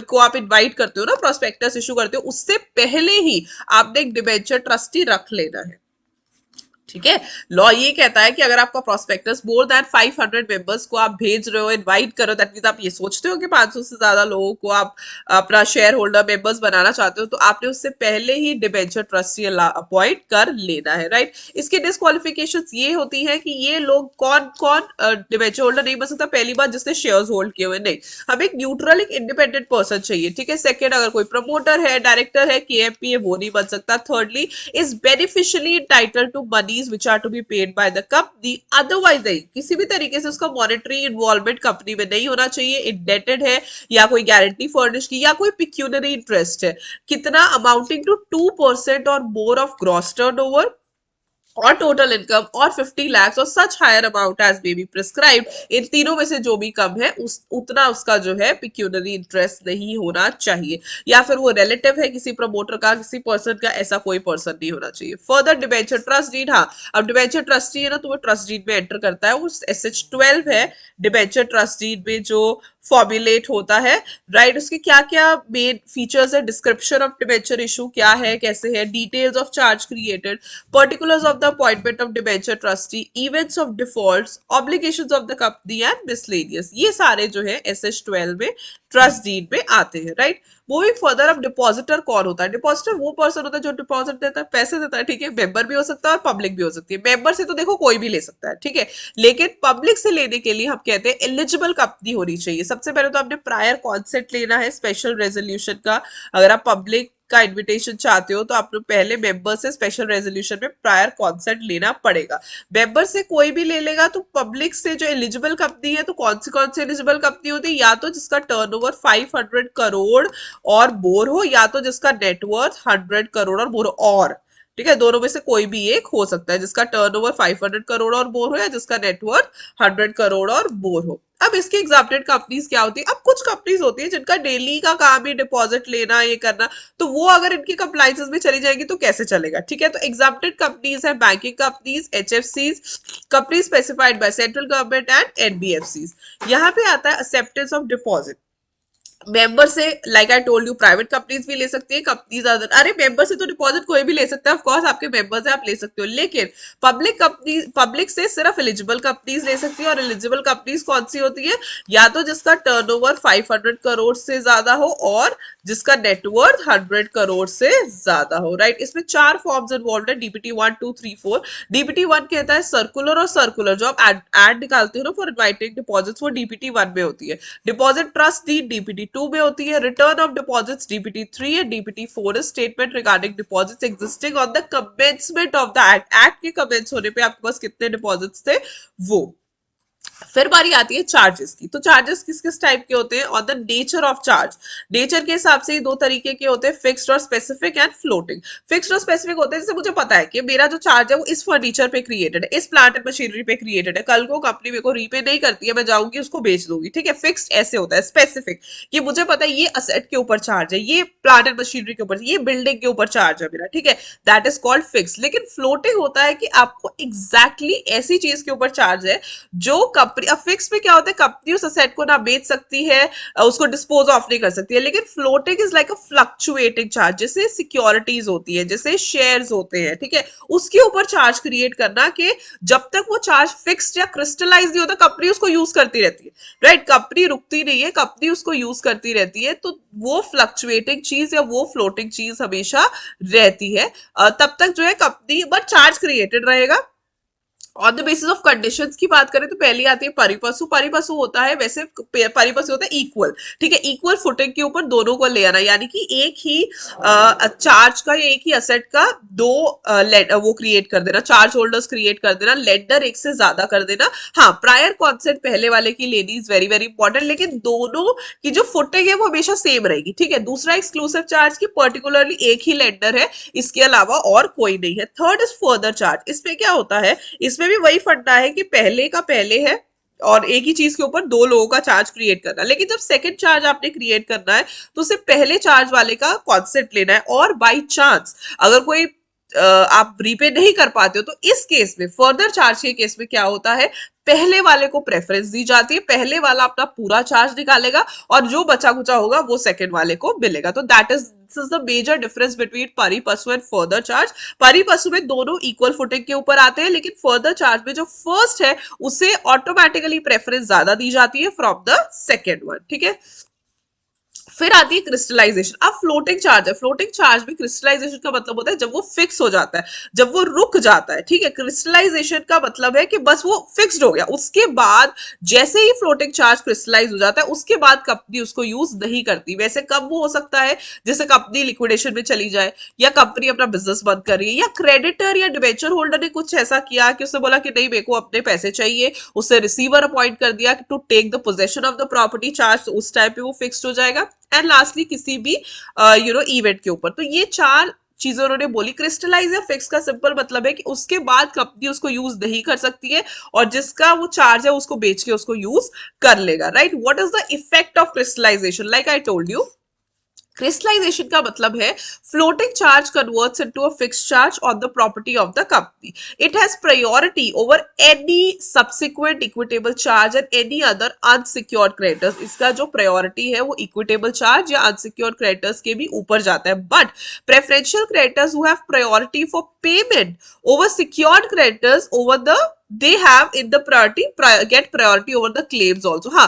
को आप इनवाइट करते हो ना, प्रोस्पेक्टस इशू करते हो, उससे पहले ही आपने एक डिबेंचर ट्रस्टी रख लेना है। ठीक है, लॉ ये कहता है कि अगर आपका प्रोस्पेक्टस मोर देन 500 मेंबर्स को आप भेज रहे हो, इनवाइट करो, दैट मींस आप ये सोचते हो कि 500 से ज्यादा लोगों को आप अपना शेयर होल्डर मेंबर्स बनाना चाहते हो, तो आपने उससे पहले ही डिबेंचर ट्रस्टी अपॉइंट कर लेना है, राइट। इसकी डिस्क्वालिफिकेशन ये होती है कि ये लोग कौन कौन डिबेंचर होल्डर नहीं बन सकता? पहली बात, जिसने शेयर्स होल्ड किए हुए नहीं, हमें एक न्यूट्रल, एक इंडिपेंडेंट पर्सन चाहिए, ठीक है। सेकंड, अगर कोई प्रमोटर है, डायरेक्टर है, केएमपी है, वो नहीं बन सकता। Thirdly, is beneficially entitled to monies which are to be paid by the company, otherwise नहीं, किसी भी तरीके से उसका मॉनेटरी इन्वॉल्वमेंट कंपनी में नहीं होना चाहिए। इंडेटेड है, या कोई गारंटी फर्निश की, या कोई पिक्यूनरी इंटरेस्ट है, कितना? अमाउंटिंग टू 2% और मोर ऑफ ग्रॉस टर्नओवर और टोटल इनकम और 50 lakhs और such higher amount as may be prescribed, इन तीनों में से जो भी कम है उतना उसका जो है पिक्यूनरी इंटरेस्ट नहीं होना चाहिए। या फिर वो रिलेटिव है किसी प्रमोटर का, किसी पर्सन का, ऐसा कोई पर्सन नहीं होना चाहिए। फर्दर, डिबेंचर ट्रस्ट डीड, हाँ, अब डिबेंचर ट्रस्टी है ना, तो वो ट्रस्ट डीड में एंटर करता है, वो SH12 है डिबेंचर ट्रस्ट डीड में जो फॉर्मुलेट होता है, राइट। उसके क्या क्या मेन फीचर्स है? डिस्क्रिप्शन ऑफ डिबेंचर इशू क्या है, कैसे है, details of charge created, particulars of the appointment of debenture trustee, events of defaults, obligations of the company and miscellaneous, ये सारे जो है SH12 में ट्रस्ट डीड में आते हैं, राइट। मूविंग फर्दर, अब डिपॉजिटर कौन होता है? डिपॉजिटर वो पर्सन होता है जो डिपॉजिट देता है, पैसे देता है, ठीक है। मेंबर भी हो सकता है और पब्लिक भी हो सकती है। मेंबर से तो देखो कोई भी ले सकता है, ठीक है, लेकिन पब्लिक से लेने के लिए हम कहते हैं एलिजिबल कंपनी होनी चाहिए। सबसे पहले तो आपने प्रायर कॉन्सेंट लेना है स्पेशल रेजोल्यूशन का। अगर आप पब्लिक का इनविटेशन चाहते हो तो आपको पहले मेंबर से स्पेशल रेजोल्यूशन में प्रायर कॉन्सेंट लेना पड़ेगा। मेंबर से कोई भी ले लेगा। तो पब्लिक से जो एलिजिबल कंपनी है, तो कौन सी एलिजिबल कंपनी होती है? या तो जिसका टर्नओवर 500 करोड़ और मोर हो, या तो जिसका नेटवर्थ 100 करोड़ और मोर, और ठीक है, दोनों में से कोई भी एक हो सकता है, जिसका टर्नओवर 500 करोड़ और मोर हो, या जिसका नेटवर्थ 100 करोड़ और मोर हो। अब इसकी एग्जाम्पटेड कंपनीज क्या होती है? अब कुछ कंपनीज होती है जिनका डेली का काम ही डिपॉजिट लेना, ये करना, तो वो अगर इनकी कंप्लाइंसेस में चली जाएगी तो कैसे चलेगा? ठीक है, तो एग्जाम्पटेड कंपनीज है banking companies, HFCs, company specified by central government and NBFCs। यहाँ पे आता है एक्सेप्टेंस ऑफ डिपॉजिट। मेंबर से, like I told you, private companies भी ले सकती है, कंपनीज अदर, अरे मेंबर से तो डिपॉजिट कोई भी ले सकता है, ऑफ कोर्स आपके मेंबर्स है, आप ले सकते हो, लेकिन पब्लिक कंपनी, पब्लिक से सिर्फ एलिजिबल कंपनीज ले सकती है। और एलिजिबल कंपनीज कौन सी होती है? या तो जिसका टर्नओवर 500 करोड़ से ज्यादा हो, और जिसका नेटवर्थ 100 करोड़ से ज्यादा हो, राइट। इसमें 4 फॉर्म्स इन्वॉल्व है, DPT 1 2 3 4। DPT 1 कहता है सर्कुलर, और सर्कुलर जो आप एड निकालते हो ना फॉर इनवाइटिंग डिपॉजिट्स, वो DPT 1 में होती है। डिपॉजिट ट्रस्ट डीड DPT 2 में होती है। रिटर्न ऑफ डिपॉजिट्स DPT 3 है। DPT 4 is statement regarding deposits existing on the commencement of the act. Act के कमेंस होने पे आपके पास कितने डिपॉजिट्स थे, वो। फिर बारी आती है चार्जेस की। तो चार्जेस किस किस टाइप के होते हैं? On the nature of charge, nature के हिसाब से ही दो तरीके के होते हैं, फिक्स्ड और स्पेसिफिक एंड फ्लोटिंग। फिक्स्ड और स्पेसिफिक होते हैं, जैसे मुझे पता है कि मेरा जो चार्ज है वो इस फर्नीचर पे क्रिएटेड है, इस प्लांट एंड मशीनरी पे क्रिएटेड है, कल को कंपनी मेरे को रीपे नहीं करती है, मैं जाऊंगी उसको बेच दूंगी, ठीक है। फिक्स्ड ऐसे होता है। स्पेसिफिक, ये मुझे पता है ये असेट के ऊपर चार्ज है, ये प्लांट एंड मशीनरी के ऊपर, ये बिल्डिंग के ऊपर चार्ज है मेरा, ठीक है, दैट इज कॉल्ड फिक्स। लेकिन फ्लोटिंग होता है कि आपको एग्जैक्टली ऐसी चीज के ऊपर चार्ज है जो कंपनी, अब फिक्स में क्या होता है, कंपनी उस असेट को ना बेच सकती है, उसको डिस्पोज ऑफ नहीं कर सकती है। लेकिन floating is like a fluctuating charge, जैसे सिक्योरिटीज होती है, जैसे शेयर्स होते हैं, ठीक है, उसके ऊपर चार्ज क्रिएट करना कि जब तक वो चार्ज फिक्स्ड या क्रिस्टलाइज नहीं होता, कंपनी उसको यूज करती रहती है, राइट। कंपनी रुकती नहीं है, कंपनी उसको यूज करती रहती है, तो वो फ्लक्चुएटिंग चीज या वो फ्लोटिंग चीज हमेशा रहती है। तब तक जो है कंपनी बट चार्ज क्रिएटेड रहेगा। On the basis of conditions की बात करें तो पहली आती है परिपशु। परिपशु होता है, वैसे परिपशु होता है इक्वल, ठीक है, इक्वल फुटिंग के ऊपर दोनों को ले आना, यानी कि एक ही चार्ज का या एक ही असेट का दो वो क्रिएट कर देना, चार्ज होल्डर्स क्रिएट कर देना, लेंडर एक से ज्यादा कर देना। हाँ, प्रायर कॉन्सेप्ट पहले वाले की लेनी इज वेरी वेरी इंपॉर्टेंट, लेकिन दोनों की जो फुटिंग है वो हमेशा सेम रहेगी, ठीक है। दूसरा एक्सक्लूसिव चार्ज की पर्टिकुलरली एक ही लेंडर है, इसके अलावा और कोई नहीं है। Third is further charge. इसमें क्या होता है, इसमें भी वही फंडा है कि पहले का पहले है, और एक ही चीज के ऊपर दो लोगों का चार्ज क्रिएट करना है। लेकिन जब सेकंड चार्ज आपने क्रिएट करना है तो उसे पहले चार्ज वाले का कॉन्सेंट लेना है, और बाई चांस अगर कोई आप रीपे नहीं कर पाते हो तो इस केस में, फर्दर चार्ज के केस में क्या होता है, पहले वाले को प्रेफरेंस दी जाती है, पहले वाला अपना पूरा चार्ज निकालेगा और जो बचा कुचा होगा वो सेकंड वाले को मिलेगा। तो that is this is the major difference between pari passu and further charge. परी पशु में दोनों इक्वल फुटिंग के ऊपर आते हैं, लेकिन फर्दर चार्ज में जो फर्स्ट है उसे ऑटोमेटिकली प्रेफरेंस ज्यादा दी जाती है फ्रॉम द सेकेंड वन। ठीक है, फिर आती है क्रिस्टलाइजेशन। अब फ्लोटिंग चार्ज है, फ्लोटिंग चार्ज में क्रिस्टलाइजेशन का मतलब होता है जब वो फिक्स हो जाता है, जब वो रुक जाता है। ठीक है, क्रिस्टलाइजेशन का मतलब है कि बस वो फिक्स्ड हो गया, उसके बाद जैसे ही फ्लोटिंग चार्ज क्रिस्टलाइज हो जाता है उसके बाद कंपनी उसको यूज नहीं करती। वैसे कब वो हो सकता है, जैसे कंपनी लिक्विडेशन में चली जाए, या कंपनी अपना बिजनेस बंद कर रही है, या क्रेडिटर या डिबेंचर होल्डर ने कुछ ऐसा किया कि उसने बोला कि नहीं मेरे को अपने पैसे चाहिए, उससे रिसीवर अपॉइंट कर दिया to take the possession of the property, charge उस टाइम पे वो फिक्स्ड हो जाएगा। एंड लास्टली किसी भी इवेंट के ऊपर। तो ये चार चीजें उन्होंने बोली। क्रिस्टलाइज या फिक्स का सिंपल मतलब है कि उसके बाद कंपनी उसको यूज नहीं कर सकती है, और जिसका वो चार्ज है उसको बेच के उसको यूज कर लेगा। Right, what is the effect of crystallization? Like I told you, crystallization का मतलब है floating charge converts into a fixed charge on the property of the company. It has priority over any subsequent equitable charge and any other unsecured creditors. इसका जो priority है वो equitable charge या unsecured creditors के भी ऊपर जाता है। But preferential creditors who have priority for payment over secured creditors over the they have in the priority get priority over the claims also। हाँ,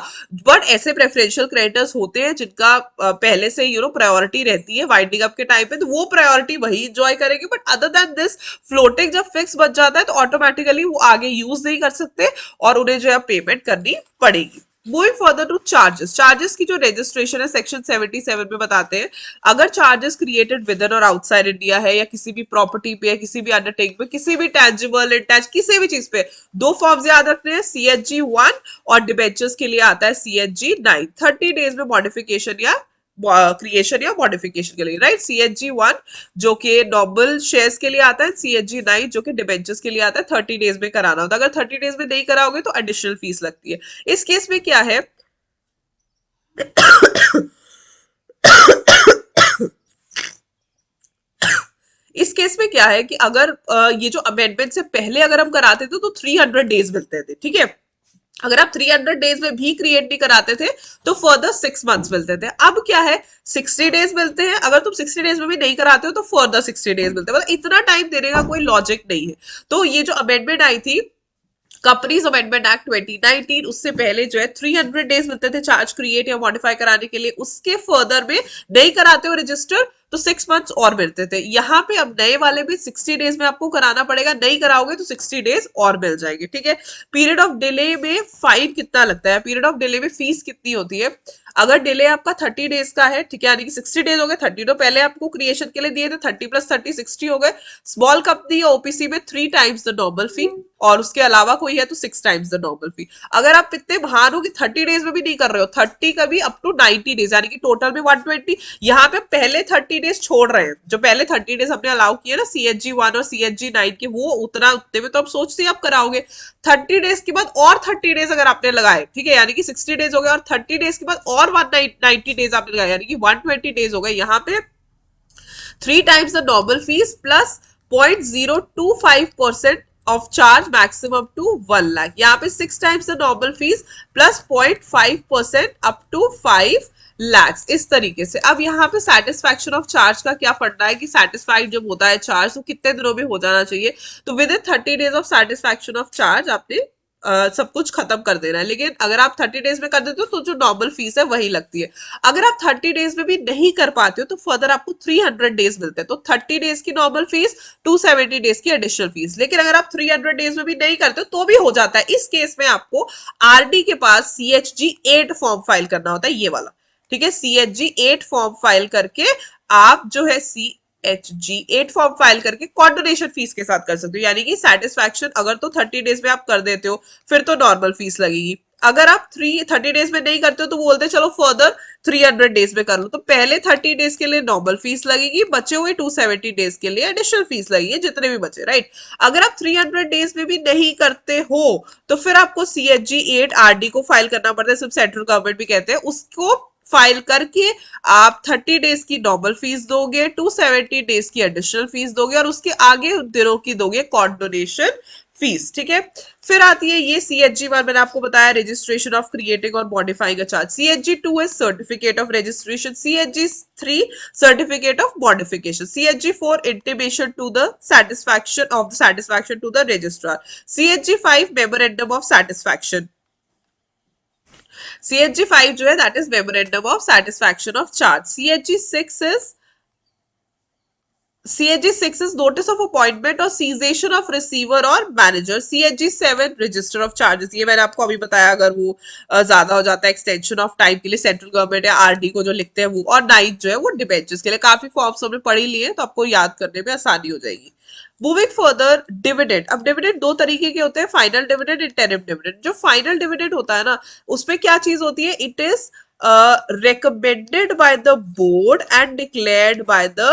बट ऐसे प्रेफरेंशियल क्रेडिटर्स होते हैं जिनका पहले से प्रायोरिटी रहती है वाइंडिंग अप के टाइम पे, तो वो प्रायोरिटी वही इंजॉय करेगी। But other than this, floating जब फिक्स बच जाता है तो ऑटोमेटिकली वो आगे यूज नहीं कर सकते और उन्हें जो है पेमेंट करनी पड़ेगी। Moving further two charges. Charges की जो रजिस्ट्रेशन है सेक्शन 77 में बताते हैं, अगर चार्जेस क्रिएटेड विद इन और आउटसाइड इंडिया है, या किसी भी प्रॉपर्टी पे, किसी भी अंडरटेकिंग पे, किसी भी टेंजिबल इंटैच किसी भी चीज पे, दो फॉर्म्स याद रखने हैं, CHG 1 और डिबेंचर्स के लिए आता है CHG 9। 30 डेज में मॉडिफिकेशन या क्रिएशन या मॉडिफिकेशन के लिए। राइट, CHG 1 जो कि नॉर्मल शेयर्स के लिए आता है, CHG 9 जो कि डिबेंचर्स के लिए आता है, 30 डेज में कराना होता है। अगर 30 डेज में नहीं कराओगे तो एडिशनल फीस लगती है। इस केस में क्या है, इस केस में क्या है कि अगर ये जो अमेंडमेंट से पहले अगर हम कराते थे तो 300 डेज मिलते थे। ठीक है, अगर आप 300 डेज में भी क्रिएट नहीं कराते थे तो फर्दर 6 मंथ्स मिलते थे। अब क्या है, 60 डेज मिलते हैं। अगर तुम 60 डेज में भी नहीं कराते हो तो फर्दर 60 डेज मिलते हैं। मतलब इतना टाइम देने का कोई लॉजिक नहीं है। तो ये जो अमेंडमेंट आई थी, कंपनीज अमेंडमेंट एक्ट 2019, उससे पहले जो है 300 डेज मिलते थे चार्ज क्रिएट या मॉडिफाई कराने के लिए। उसके फर्दर में नहीं कराते हो रजिस्टर तो 6 मंथ्स और मिलते थे। यहाँ पे अब नए वाले भी 60 डेज में आपको कराना पड़ेगा, नहीं कराओगे तो 60 डेज और मिल जाएंगे। ठीक है, पीरियड ऑफ डिले में फाइन कितना लगता है, पीरियड ऑफ डिले में फीस कितनी होती है? अगर डिले आपका 30 डेज का है, ठीक है, यानी कि 60 डेज हो गए, 30 तो पहले आपको क्रिएशन के लिए दिए थे, 30 + 30 60 हो गए। स्मॉल कंपनी या ओपीसी में 3 टाइम्स द नॉर्मल फी, और उसके अलावा कोई है तो 6 टाइम्स द नॉर्मल फी। अगर आप इतने महान हो कि 30 डेज में भी नहीं कर रहे हो, 30 का भी अप टू 90 डेज, यानी कि टोटल में 120, यहाँ पे पहले 30 डेज छोड़ रहे हैं। जो पहले 30 डेज हमने अलाउ किए ना CHG 1 और CHG 9 के, वो उतने में तो आप सोचते आप कराओगे। 30 डेज के बाद और 30 डेज अगर आपने लगाए, ठीक है, यानी कि 60 डेज हो गए, और 30 डेज के बाद और 190 डेज आपने लगाए, यानी कि 120 डेज हो गए। यहाँ पे 3 times the normal fees plus 0.025% of charge maximum to 1 lakh. यहाँ पे 6 times the normal fees plus 0.5% up to 5 lakhs. इस तरीके से। अब यहाँ पे सेटिस्फैक्शन ऑफ चार्ज का क्या फंडा है कि सेटिस्फाइड जब होता है चार्ज तो कितने दिनों में हो जाना चाहिए, तो within 30 days of satisfaction of charge आपने सब कुछ खत्म कर देना है। लेकिन अगर आप 30 डेज में कर देते हो तो जो नॉर्मल फीस है वही लगती है। अगर आप 30 डेज में भी नहीं कर पाते हो तो फर्दर आपको 300 डेज मिलते हैं। तो 30 डेज की नॉर्मल फीस, 270 डेज की एडिशनल फीस। लेकिन अगर आप 300 डेज में भी नहीं करते हो तो भी हो जाता है। इस केस में आपको आरडी के पास CHG 8 फॉर्म फाइल करना होता है, ये वाला। ठीक है, CHG 8 फॉर्म फाइल करके आप जो है CHG 8 फॉर्म फाइल करके कॉन्डोनेशन फीस के साथ कर सकते हो, यानी कि सेटिस्फैक्शन अगर तो 30 डेज में आप कर देते हो फिर तो नॉर्मल फीस लगेगी। अगर आप 30 डेज में नहीं करते हो तो बोलते चलो फर्दर 300 डेज में कर लो, तो पहले 30 डेज के लिए नॉर्मल फीस लगेगी, बचे हुए 270 डेज के लिए एडिशनल फीस लगेगी, जितने भी बचे, राइट। अगर आप 300 डेज में भी नहीं करते हो तो फिर आपको CHG 8 RD को फाइल करना पड़ता है, सिर्फ सेंट्रल गवर्नमेंट भी कहते हैं उसको। फाइल करके आप 30 डेज की नॉर्मल फीस दोगे, 270 डेज की एडिशनल फीस दोगे और उसके आगे दिनों की दोगे कॉन्डोनेशन फीस, ठीक है। फिर आती है ये CHG 1, मैंने आपको बताया रजिस्ट्रेशन ऑफ क्रिएटिंग और modifying a chart. CHG 2 is certificate of registration, CHG 3 certificate of modification, CHG 4 intimation to the satisfaction to the registrar, CHG 5 memorandum of satisfaction. CHG 5 जो है that is memorandum of satisfaction of charge. CHG 6 is notice of appointment और cessation of receiver और manager. CHG 7 register of charges, ये मैंने आपको अभी बताया, अगर वो ज्यादा हो जाता है एक्सटेंशन ऑफ टाइम के लिए सेंट्रल गवर्नमेंट या RD को जो लिखते हैं वो। और 9 जो है वो डिबेंचर्स के लिए। काफी फॉर्म्स हमने पढ़ी लिए तो आपको याद करने में आसानी हो जाएगी। Moving further, dividend. अब डिविडेंड दो तरीके के होते हैं, फाइनल डिविडेंड, इंटरिम डिविडेंड। जो फाइनल डिविडेंड होता है ना उसमें क्या चीज होती है, it is recommended by the board and declared by the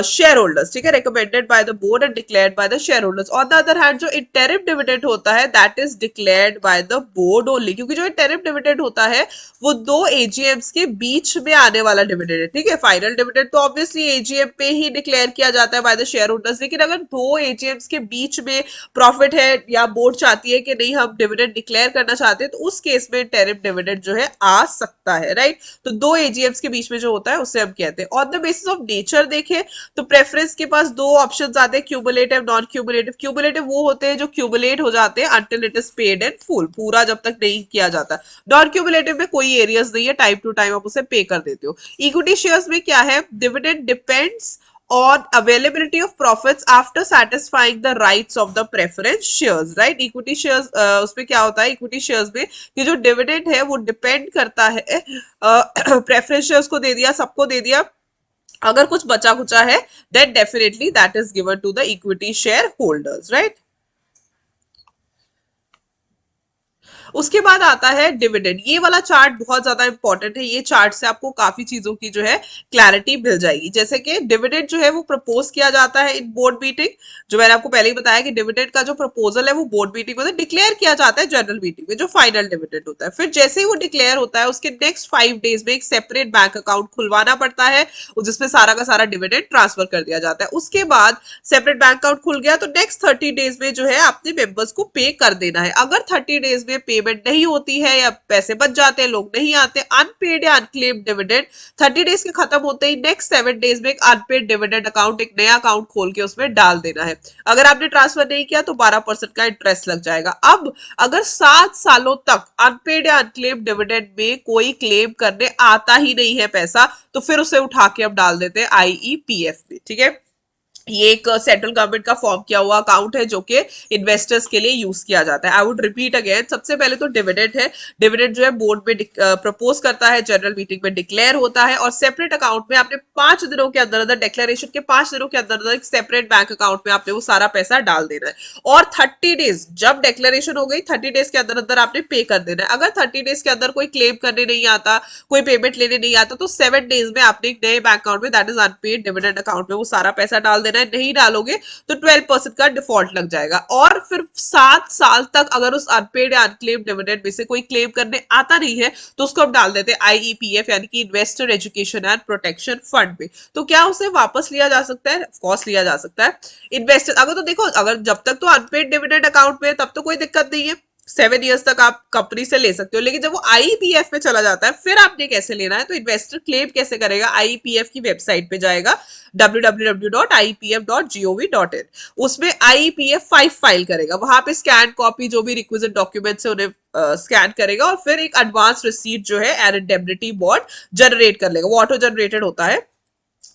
share holders, ठीक है, recommended by the board and declared by the share holders. On the other hand जो इंटरिम डिविडेंड होता है that is declared by the board only, क्योंकि जो interim dividend होता है वो 2 AGMs के बीच में आने वाला डिविडेंड है, ठीक है। फाइनल डिविडेंड तो ऑब्वियसली AGM पे ही डिक्लेयर किया जाता है बाय द शेयर होल्डर्स, लेकिन अगर 2 AGMs के बीच में प्रॉफिट है या बोर्ड चाहती है कि नहीं हम डिविडेंड डिक्लेयर करना चाहते हैं तो उस केस में इंटरिम डिविडेंड जो है आ सकता है, राइट। तो 2 AGMs के बीच में जो होता है उसे हम कहते हैं। On the basis of nature देखें तो प्रेफरेंस के पास 2 ऑप्शंस आते हैं, क्यूमुलेटिव, नॉन क्यूमुलेटिव। क्यूमुलेटिव वो होते हैं जो क्यूमुलेट हो जाते हैं until it is paid in full, पूरा जब तक नहीं किया जाता। नॉन क्यूमुलेटिव में कोई एरियर्स नहीं है, टाइम टू टाइम आप उसे पे कर देते हो। इक्विटी शेयर्स में क्या है, dividend depends on availability of profits after satisfying the rights of the preference shares, right। Equity shares उसमें क्या होता है, इक्विटी शेयर्स में कि जो डिविडेंड है वो डिपेंड करता है प्रेफरेंस शेयर्स को दे दिया, सबको दे दिया, अगर कुछ बचा कुचा है then definitely that is given to the equity shareholders, right। उसके बाद आता है डिविडेंड। ये वाला चार्ट बहुत ज्यादा इंपॉर्टेंट है, ये चार्ट से आपको काफी चीजों की जो है क्लैरिटी मिल जाएगी। जैसे कि डिविडेंड जो है वो प्रपोज किया जाता है इन बोर्ड मीटिंग, जो मैंने आपको पहले ही बताया कि डिविडेंड का जो प्रपोजल है वो बोर्ड मीटिंग में डिक्लेयर किया जाता है जनरल मीटिंग में, जो फाइनल डिविडेंड होता है। फिर जैसे ही वो डिक्लेयर होता है उसके नेक्स्ट 5 डेज में एक सेपरेट बैंक अकाउंट खुलवाना पड़ता है जिसमें सारा का सारा डिविडेंड ट्रांसफर कर दिया जाता है। उसके बाद सेपरेट बैंक अकाउंट खुल गया तो नेक्स्ट 30 डेज में जो है अपने मेंबर्स को पे कर देना है। अगर 30 डेज में पेमेंट नहीं होती है या पैसे बच जाते हैं, लोग नहीं आते, अनपेड या अनक्लेम्ड डिविडेंड 30 डेज के खत्म होते ही नेक्स्ट 7 डेज में एक अनपेड डिविडेंड अकाउंट, एक नया अकाउंट खोल के उसमें डाल देना है। अगर आपने ट्रांसफर नहीं किया तो 12% का इंटरेस्ट लग जाएगा। अब अगर 7 सालों तक अनपेड या अनक्लेम्ड डिविडेंड में कोई क्लेम करने आता ही नहीं है पैसा तो फिर उसे उठा के अब डाल देते हैं IEPF में, ठीक है। ये एक सेंट्रल गवर्नमेंट का फॉर्म किया हुआ अकाउंट है जो कि इन्वेस्टर्स के लिए यूज किया जाता है। आई वुड रिपीट अगेन, सबसे पहले तो डिविडेंड है। डिविडेंड जो है बोर्ड में प्रपोज करता है, जनरल मीटिंग में डिक्लेयर होता है और सेपरेट अकाउंट में आपने 5 दिनों के अंदर अंदर, डिक्लेरेशन के 5 दिनों के अंदर अंदर एक सेपरेट बैंक अकाउंट में आपने वो सारा पैसा डाल देना है। और 30 डेज, जब डिक्लेरेशन हो गई 30 डेज के अंदर अंदर आपने पे कर देना है। अगर 30 डेज के अंदर कोई क्लेम करने नहीं आता, कोई पेमेंट लेने नहीं आता तो 7 डेज में आपने एक नए बैंक अकाउंट में that is unpaid dividend account में वो सारा पैसा डाल देना है। नहीं डालोगे तो 12% का डिफॉल्ट लग जाएगा। और फिर 7 साल तक अगर उस अनपेड या अनक्लेम्ड डिविडेंड में से कोई क्लेम करने आता नहीं है तो उसको हम डाल देते हैं IEPF यानी कि investor education and protection fund में। तो क्या उसे वापस लिया जा सकता है? ऑफकोर्स लिया जा सकता है। इन्वेस्टर अगर, तो देखो, अगर जब तक तो अनपेड डिविडेंड अकाउंट में तब तो कोई दिक्कत नहीं है, 7 ईयर्स तक आप कंपनी से ले सकते हो। लेकिन जब वो IEPF में चला जाता है फिर आपने कैसे लेना है, तो इन्वेस्टर क्लेम कैसे करेगा, IEPF की वेबसाइट पे जाएगा www.iepf.gov.in, उसमें IEPF 5 फाइल करेगा, वहां पे स्कैन कॉपी जो भी रिक्विजिट डॉक्यूमेंट्स है उन्हें स्कैन करेगा और फिर एक एडवांस रिसीट जो है एंड इंडेमनिटी बॉन्ड जनरेट कर लेगा। वो ऑटो जनरेटेड होता है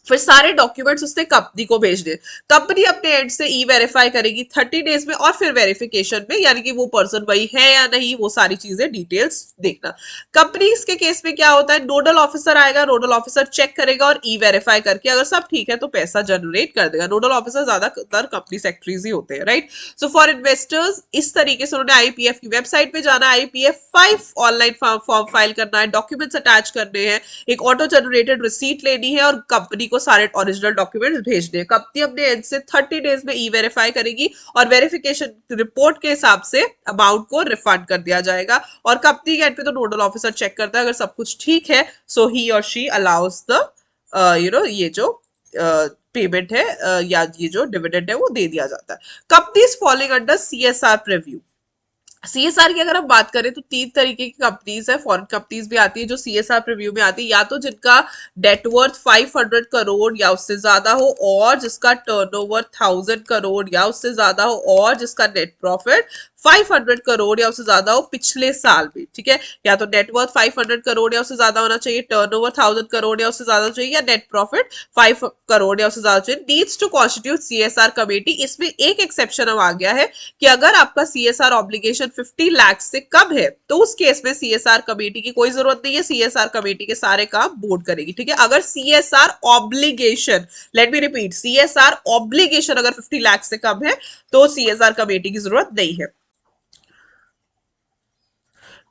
फिर सारे डॉक्यूमेंट्स उसने कंपनी को भेजने, कंपनी अपने एंड से ई वेरीफाई करेगी 30 डेज में, और फिर वेरिफिकेशन में यानी कि वो पर्सन वही है या नहीं, वो सारी चीजें डिटेल्स देखना। कंपनीज के केस में क्या होता है, नोडल ऑफिसर आएगा, नोडल ऑफिसर चेक करेगा और ई वेरीफाई करके अगर सब ठीक है तो पैसा जनरेट कर देगा। नोडल ऑफिसर ज्यादातर कंपनी सेक्रेटरीज ही होते हैं, राइट। सो फॉर इन्वेस्टर्स इस तरीके से उन्होंने आईपीएफ की वेबसाइट पे जाना, आईपीएफ 5 ऑनलाइन फॉर्म फाइल करना है, डॉक्यूमेंट्स अटैच करने हैं, एक ऑटो जनरेटेड रिसीट लेनी है और कंपनी को सारे ओरिजिनल डॉक्यूमेंट्स भेजने हैं। कंपनी अपने एंड से 30 डेज में ई वेरीफाई करेगी और वेरिफिकेशन रिपोर्ट के हिसाब से अमाउंट को रिफंड कर दिया जाएगा। और कंपनी के एंड पे तो नोडल ऑफिसर चेक करता है, अगर सब कुछ ठीक है सो ही और शी अलाउज द ये जो पेमेंट है या ये जो डिविडेंड है वो दे दिया जाता है। Companies following under CSR preview. CSR की अगर हम बात करें तो 3 तरीके की कंपनीज है, फॉरेन कंपनीज भी आती है जो सीएसआर प्रीव्यू में आती है, या तो जिनका नेटवर्थ 500 करोड़ या उससे ज्यादा हो, और जिसका टर्नओवर 1000 करोड़ या उससे ज्यादा हो, और जिसका नेट प्रॉफिट 500 करोड़ या उससे ज्यादा हो पिछले साल में, ठीक है। या तो नेटवर्थ 500 करोड़ या उससे ज्यादा होना चाहिए, टर्नओवर 1000 करोड़ या उससे ज्यादा चाहिए, या नेट प्रॉफिट 5 करोड़ या उससे ज्यादा चाहिए, needs to constitute CSR committee. इसमें एक एक्सेप्शन अब आ गया है कि अगर आपका सीएसआर ऑब्लिगेशन 50 लाख से कम है तो उस केस में सीएसआर कमेटी की कोई जरूरत नहीं है, सीएसआर कमेटी के सारे काम बोर्ड करेगी, ठीक है। अगर CSR obligation, let me repeat, CSR obligation अगर 50 लाख से कम है तो सीएसआर कमेटी की जरूरत नहीं है।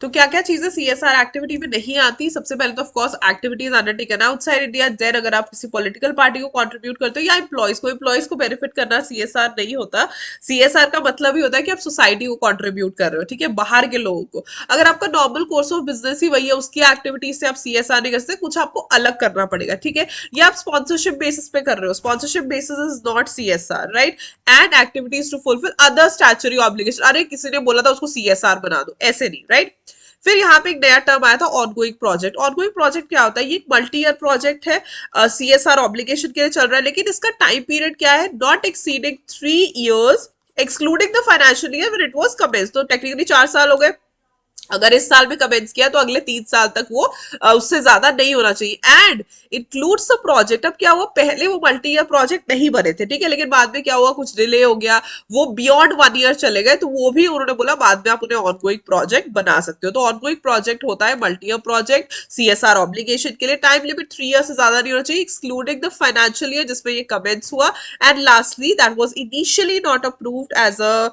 तो क्या क्या चीजें सीएसआर एक्टिविटी में नहीं आती, सबसे पहले तो of course activities undertaken outside India, then अगर आप किसी पॉलिटिकल पार्टी को कंट्रीब्यूट करते हो या एम्प्लॉयज को बेनिफिट करना सीएसआर नहीं होता। सीएसआर का मतलब ही होता है कि आप सोसाइटी को कंट्रीब्यूट कर रहे हो, ठीक है, बाहर के लोगों को। अगर आपका नॉर्मल कोर्स ऑफ बिजनेस ही वही है, उसकी एक्टिविटीज से आप सीएसआर नहीं कर सकते, कुछ आपको अलग करना पड़ेगा, ठीक है। या आप स्पॉन्सरशिप बेसिस पे कर रहे हो, sponsorship basis is not CSR, right. And activities to fulfil other statutory obligation, अरे किसी ने बोला था उसको सीएसआर बना दो, ऐसे नहीं, राइट। फिर यहाँ पे एक नया टर्म आया था ऑनगोइंग प्रोजेक्ट। ऑनगोइंग प्रोजेक्ट क्या होता है, ये एक मल्टी ईयर प्रोजेक्ट है, सीएसआर ऑब्लिगेशन के लिए चल रहा है, लेकिन इसका टाइम पीरियड क्या है, not exceeding 3 years excluding the financial year when it was commence. तो टेक्निकली 4 साल हो गए, अगर इस साल में कमेंस किया तो अगले 3 साल तक वो उससे ज्यादा नहीं होना चाहिए। And includes the project. अब क्या हुआ, पहले वो मल्टी ईयर प्रोजेक्ट नहीं बने थे, ठीक है, लेकिन बाद में क्या हुआ, कुछ डिले हो गया, वो बियॉन्ड 1 year चले गए, तो वो भी उन्होंने बोला बाद में आप उन्हें ऑनगोइंग प्रोजेक्ट बना सकते हो। तो ऑनगोइंग प्रोजेक्ट होता है multi year project CSR obligation के लिए, टाइम लिमिट 3 year से ज्यादा नहीं होना चाहिए एक्सक्लूडिंग द फाइनेंशियल ईयर जिसमें ये कमेंस हुआ। And lastly that was initially not approved as a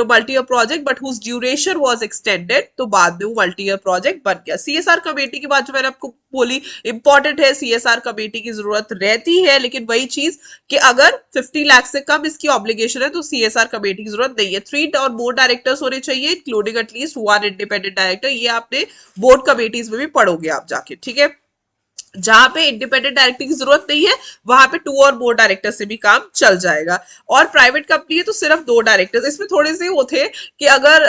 multi year project but whose duration was extended, तो बाद में वो मल्टी ईयर प्रोजेक्ट बन गया। सीएसआर कमेटी की बात जो मैंने आपको बोली इंपॉर्टेंट है, सीएसआर कमेटी की जरूरत रहती है, लेकिन वही चीज कि अगर 50 लाख से कम इसकी ऑब्लिगेशन है तो सीएसआर कमेटी की जरूरत नहीं है। 3 और मोर डायरेक्टर्स होने चाहिए इंक्लूडिंग एटलीस्ट 1 इंडिपेंडेंट डायरेक्टर। ये आपने बोर्ड कमेटीज में भी पढ़ोगे आप जाके, ठीक है। जहां पे इंडिपेंडेंट डायरेक्टर की जरूरत नहीं है वहां पे 2 और मोर डायरेक्टर से भी काम चल जाएगा। और प्राइवेट कंपनी है तो सिर्फ 2 डायरेक्टर्स। इसमें थोड़े से वो थे कि अगर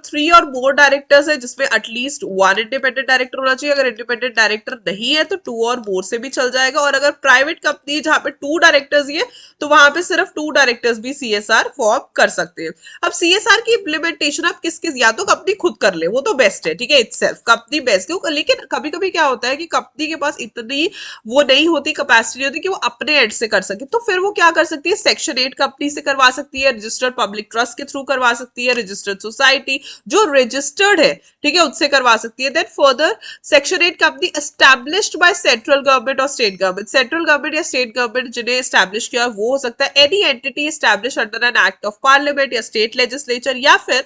3 और मोर डायरेक्टर्स है जिसमें एटलीस्ट 1 इंडिपेंडेंट डायरेक्टर होना चाहिए, अगर इंडिपेंडेंट डायरेक्टर नहीं है तो 2 और मोर से भी चल जाएगा। और अगर प्राइवेट कंपनी है जहां पे 2 डायरेक्टर्स ही है तो वहां पे सिर्फ 2 डायरेक्टर्स भी सीएसआर फॉर्म कर सकते हैं। अब सीएसआर की इम्प्लीमेंटेशन आप किस किस, या तो कंपनी खुद कर ले वो तो बेस्ट है, ठीक है, इटसेल्फ कंपनी बेस्ट है, लेकिन कभी कभी क्या होता है कि कंपनी के पास इतनी वो नहीं होती, कैपेसिटी नहीं होती कि वो अपने एंड से कर सके, तो फिर वो क्या कर सकती है, सेक्शन 8 कंपनी से करवा सकती है, रजिस्टर्ड पब्लिक ट्रस्ट के थ्रू करवा सकती है, रजिस्टर्ड सोसाइटी जो रजिस्टर्ड है, ठीक है, उससे करवा सकती है। Then further section 8 company established by central government और स्टेट गवर्नमेंट, सेंट्रल गवर्नमेंट या स्टेट गवर्नमेंट जिन्हें एस्टैब्लिश किया वो हो सकता है any entity establish under an act of parliament या स्टेट लेजिस्लेचर, या फिर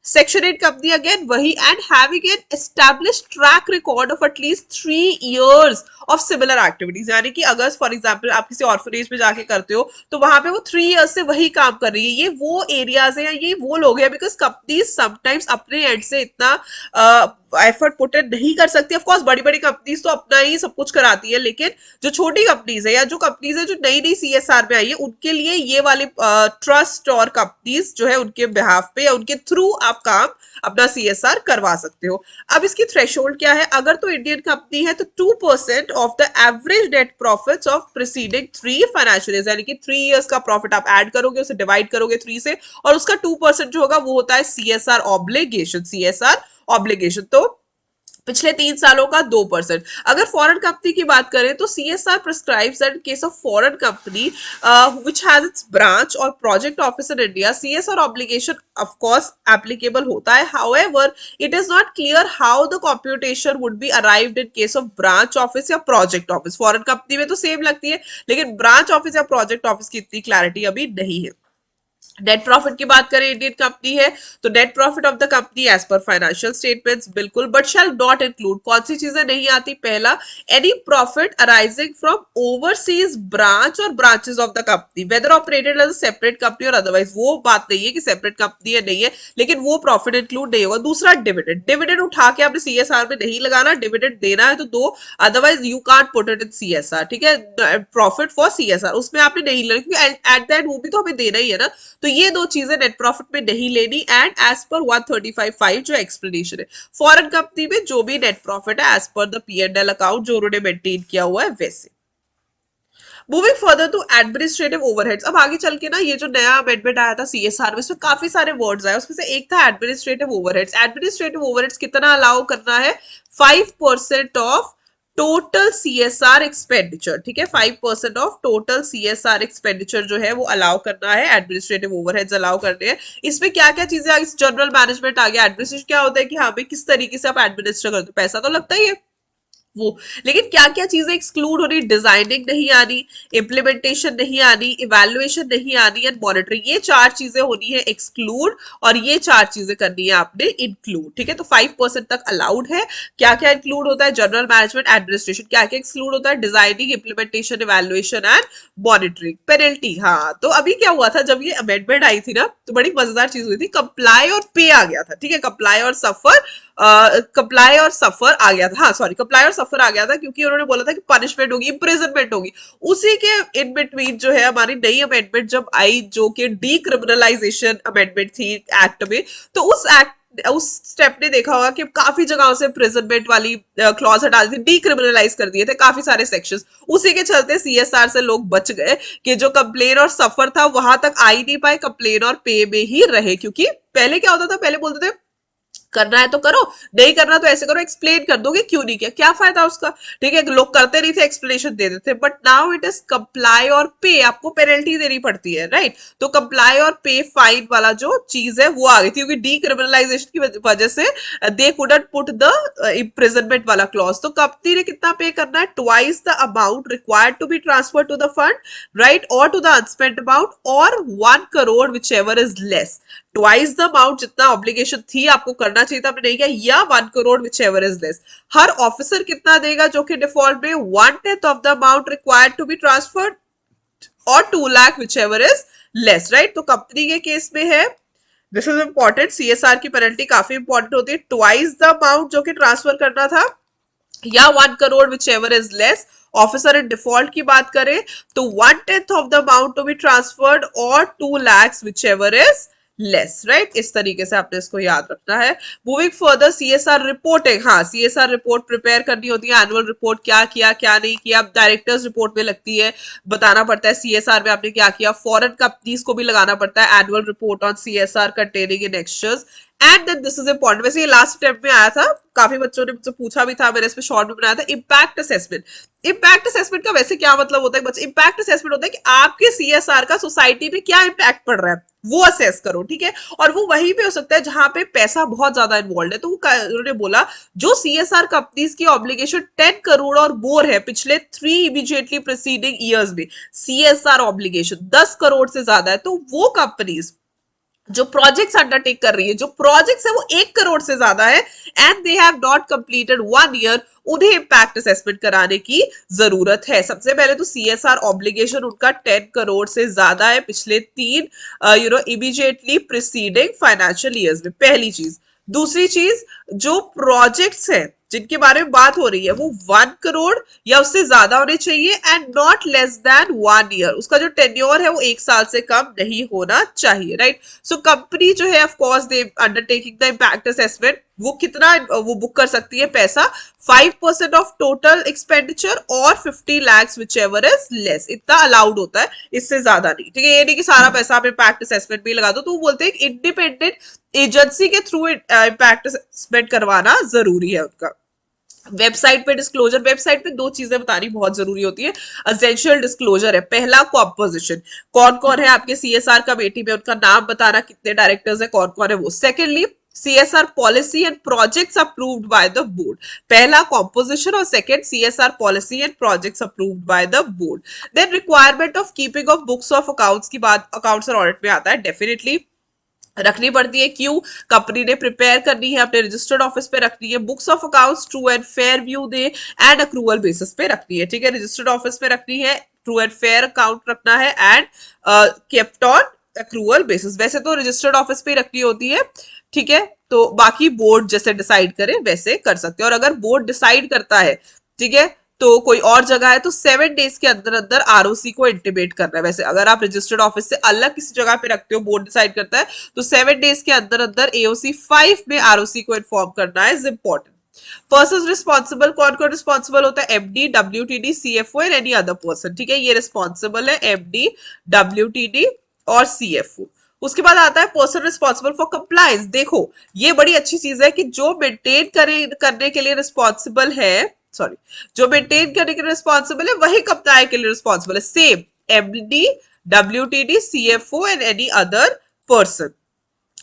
सेक्शन 8 कंपनी अगेन वही and having an established track record of at least 3 years of similar activities. यानी कि अगर फॉर एग्जांपल आप किसी ऑर्फनेज में जाके करते हो तो वहां पे वो 3 years से वही काम कर रही है। ये वो एरियाज है या ये वो लोग हैं बिकॉज कंपनीज समटाइम्स अपने एंड से इतना एफर्ट पुट इन नहीं कर सकती। ऑफ कोर्स बड़ी बड़ी कंपनीज तो अपना ही सब कुछ कराती है, लेकिन जो छोटी कंपनीज है या जो कंपनीज है जो नई नई सीएसआर में आई है उनके लिए ये वाले ट्रस्ट और कंपनीज जो है उनके बिहाफ पे या उनके थ्रू आप काम अपना सीएसआर करवा सकते हो। अब इसकी थ्रेशोल्ड क्या है, अगर तो इंडियन कंपनी है तो 2% of the average net profits of preceding 3 financial years, यानी कि 3 years का प्रॉफिट आप ऐड करोगे उसे डिवाइड करोगे 3 से और उसका 2% जो होगा वो होता है सीएसआर ऑब्लिगेशन। सीएसआर ऑब्लिगेशन तो पिछले 3 सालों का 2%। अगर फॉरेन कंपनी की बात करें तो CSR prescribes that in case of foreign company which has its branch और project office in India, CSR obligation of course applicable होता है। However it is not clear how the computation would be arrived in case of branch office या project office. Foreign company में तो same लगती है, लेकिन branch office या project office की इतनी क्लैरिटी अभी नहीं है। नेट प्रॉफिट की बात करें, इंडियन कंपनी है तो net profit of the company as per financial statements, बिल्कुल, बट शैल नॉट इंक्लूड, कौन सी चीजें नहीं आती, पहला any profit arising from overseas branch और branches of the company whether operated as a separate company और अदरवाइज। वो बात नहीं है कि सेपरेट कंपनी है नहीं है, लेकिन वो प्रॉफिट इंक्लूड नहीं होगा। दूसरा डिविडेंड, डिविडेंड उठा के आपने सीएसआर में नहीं लगाना, डिविडेंड देना है तो दो, otherwise you can't put it in CSR, ठीक है। प्रॉफिट फॉर सीएसआर उसमें आपने नहीं लेना, क्योंकि एट द एंड वो भी तो हमें देना ही है ना। तो ये दो चीजें नेट प्रॉफिट में नहीं लेनी। एंड एज पर 135(5) जो एक्सप्लेनेशन है, फॉरेन कंपनी में जो भी नेट प्रॉफिट है as per the P&L account जो उन्होंने मेंटेन किया हुआ है वैसे। Moving further to administrative overheads, अब आगे चल के ना ये जो नया अमेंडमेंट आया था सीएसआर में, इसमें काफी सारे वर्ड्स आए, उसमें से एक था एडमिनिस्ट्रेटिव ओवरहेड्स। एडमिनिस्ट्रेटिव ओवरहेड्स कितना अलाउ करना है, 5% ऑफ टोटल सीएसआर एक्सपेंडिचर, ठीक है। 5% ऑफ टोटल सीएसआर एक्सपेंडिचर जो है वो अलाउ करना है, एडमिनिस्ट्रेटिव ओवरहेड्स अलाउ करने हैं। इसमें क्या क्या चीजें आ गई, जनरल मैनेजमेंट आ गया। एडमिनिस्ट्रेशन क्या होता है कि हाँ भाई किस तरीके से आप एडमिनिस्टर करते हो, पैसा तो लगता ही है वो, लेकिन क्या क्या चीजें एक्सक्लूड हो रही, डिजाइनिंग नहीं आनी, इम्प्लीमेंटेशन नहीं आनी, इवैल्यूएशन नहीं आनी एंड मॉनिटरिंग, ये चार चीजें होनी है एक्सक्लूड और ये चार चीजें करनी है आपने इंक्लूड, ठीक है। तो 5% तक अलाउड है। क्या क्या इंक्लूड होता है, जनरल मैनेजमेंट एडमिनिस्ट्रेशन, क्या क्या एक्सक्लूड होता है, designing, implementation, evaluation and monitoring. Penalty, हाँ तो अभी क्या हुआ था जब ये अमेंडमेंट आई थी ना, तो बड़ी मजेदार चीज हुई थी, कंप्लाई और पे आ गया था, ठीक है। कंप्लाई और सफर, कंप्लाई और सफर आ गया था, हाँ सॉरी, कंप्लाई और सफर आ गया था, क्योंकि उन्होंने बोला था कि पनिशमेंट होगी, इम्प्रिजनमेंट होगी। उसी के इन बिटवीन जो है हमारी नई अमेंडमेंट जब आई, जो कि डीक्रिमिनलाइजेशन अमेंडमेंट थी एक्ट में, तो उस स्टेप ने देखा होगा कि काफी जगहों से प्रिजनमेंट वाली क्लॉज हटा दी थी, डीक्रिमिनलाइज कर दिए थे काफी सारे सेक्शंस। उसी के चलते सीएसआर से लोग बच गए कि जो कंप्लेन और सफर था वहां तक आ ही नहीं पाए, कंप्लेन और पे में ही रहे। क्योंकि पहले क्या होता था, पहले बोलते थे करना है तो करो, नहीं करना तो ऐसे करो, एक्सप्लेन कर दोगे क्यों नहीं किया, क्या फायदा उसका, ठीक है। लोग करते नहीं थे, एक्सप्लेनेशन दे देते, but now it is comply और पे, आपको पेनल्टी देनी पड़ती है, राइट। तो कंप्लाई और पे फाइन वाला जो चीज है वो आ गई थी, क्योंकि डीक्रिमिनलाइजेशन की वजह से they couldn't put the imprisonment वाला क्लॉज। तो कंपनी ने कितना पे करना है, twice the amount required to be transfer to the fund, right, और टू द अनस्पेंट अमाउंट, और 1 crore whichever is less, twice the amount जितना ऑब्लिगेशन थी आपको करना चाहिए था आपने नहीं किया, या 1 crore whichever is less. हर ऑफिसर कितना देगा जो कि डिफॉल्ट में 1/10 of the amount required to be transferred, और 2 lakh whichever is less, right. तो कंपनी के केस में है, दिस इज इंपॉर्टेंट, सीएसआर की पेनल्टी काफी इंपॉर्टेंट होती है, ट्वाइस द अमाउंट जो कि ट्रांसफर करना था, या 1 crore whichever is less. Officer in default की बात करें तो 1/10 of the amount to be transferred, और 2 lakhs whichever is less, right. इस तरीके से आपने इसको याद रखना है। मूविंग फर्दर, सीएसआर रिपोर्टिंग, हाँ सीएसआर रिपोर्ट प्रिपेयर करनी होती है, एनुअल रिपोर्ट क्या किया क्या नहीं किया, डायरेक्टर्स रिपोर्ट में लगती है, बताना पड़ता है सीएसआर में आपने क्या किया। फॉरेन कंपनीज को भी लगाना पड़ता है annual report on CSR containing in exchange. And then this is important, वैसे ये लास्ट स्टेप में आया था, काफी बच्चों ने मुझसे पूछा भी था, मैंने इस पे शॉर्ट भी बनाया था, इम्पैक्ट असेसमेंट। इम्पैक्ट असेसमेंट का वैसे क्या मतलब होता है बच्चे, इम्पैक्ट असेसमेंट होता है कि आपके सीएसआर का सोसाइटी पे क्या इम्पैक्ट पड़ रहा है वो असेस करो, ठीक है। और वो वहीं पे हो सकता है जहां पे पैसा बहुत ज्यादा इन्वॉल्व है। तो उन्होंने बोला जो सीएसआर कंपनीज की ऑब्लिगेशन 10 करोड़ और मोर है पिछले 3 इमीडिएटली प्रीसीडिंग ईयर्स में, सीएसआर ऑब्लिगेशन 10 करोड़ से ज्यादा है, तो वो कंपनीज जो प्रोजेक्ट्स अंडरटेक कर रही है, जो प्रोजेक्ट्स है वो 1 करोड़ से ज्यादा है, and they have not completed 1 year, उन्हें इम्पैक्ट असेसमेंट कराने की जरूरत है। सबसे पहले तो सीएसआर ऑब्लिगेशन उनका 10 करोड़ से ज्यादा है पिछले 3 इमीडिएटली प्रीसीडिंग फाइनेंशियल ईयर्स में, पहली चीज। दूसरी चीज, जो प्रोजेक्ट्स है जिनके बारे में बात हो रही है वो 1 करोड़ या उससे ज्यादा होने चाहिए, and not less than 1 year, उसका जो टेन्योर है वो 1 साल से कम नहीं होना चाहिए, राइट। सो कंपनी जो है of course they undertaking the impact assessment, वो कितना वो बुक कर सकती है पैसा, 5% ऑफ टोटल एक्सपेंडिचर, और 50 lakhs whichever is less, इतना अलाउड होता है, इससे ज्यादा नहीं, ठीक है। ये नहीं कि सारा पैसा आप इम्पैक्ट असेसमेंट भी लगा दो, तो वो बोलते हैं इंडिपेंडेंट एजेंसी के थ्रू इम्पैक्ट असेसमेंट करवाना जरूरी है उनका। वेबसाइट पे डिस्क्लोजर, वेबसाइट पे दो चीजें बतानी बहुत जरूरी होती है। एसेंशियल डिस्क्लोजर है, पहला कॉम्पोजिशन, कौन कौन है आपके सीएसआर कमेटी में, उनका नाम बताना, कितने डायरेक्टर्स है, कौन कौन है वो। Secondly CSR policy and projects approved by the board, पहला कॉम्पोजिशन और second CSR policy and projects approved by the board. Then requirement of keeping of books of accounts की बात अकाउंट्स और ऑडिट में आता है, डेफिनेटली रखनी पड़ती है। क्यों? कंपनी ने प्रिपेयर करनी है, अपने रजिस्टर्ड ऑफिस पे रखनी है, books of accounts true and fair view they and accrual basis पे रखनी है, ठीक है, रजिस्टर्ड ऑफिस पे रखनी है, ट्रू एंड फेयर अकाउंट रखना है and kept on accrual basis. वैसे तो रजिस्टर्ड ऑफिस पे ही रखनी होती है, ठीक है, तो बाकी बोर्ड जैसे डिसाइड करे वैसे कर सकते हैं। और अगर बोर्ड डिसाइड करता है, ठीक है, तो कोई और जगह है तो 7 डेज के अंदर अंदर आरओसी को इंटीमेट करना है। वैसे अगर आप रजिस्टर्ड ऑफिस से अलग किसी जगह पे रखते हो, बोर्ड डिसाइड करता है, तो 7 डेज के अंदर अंदर AOC 5 में आरओसी को इन्फॉर्म करना है, इज इंपॉर्टेंट। पर्सन रिस्पॉन्सिबल, कौन कौन रिस्पॉन्सिबल होता है? MD, WTD, CFO and any other person, ठीक है, ये रिस्पॉन्सिबल है MD, WTD और CFO। उसके बाद आता है पर्सन रिस्पॉन्सिबल फॉर कंप्लायंस। देखो ये बड़ी अच्छी चीज है कि जो मेंटेन करने के लिए रिस्पॉन्सिबल है, सॉरी, जो मेंटेन करने के लिए रिस्पॉन्सिबल है वही कंप्लाई के लिए रिस्पॉन्सिबल है। Same MD, WTD, CFO and any other person.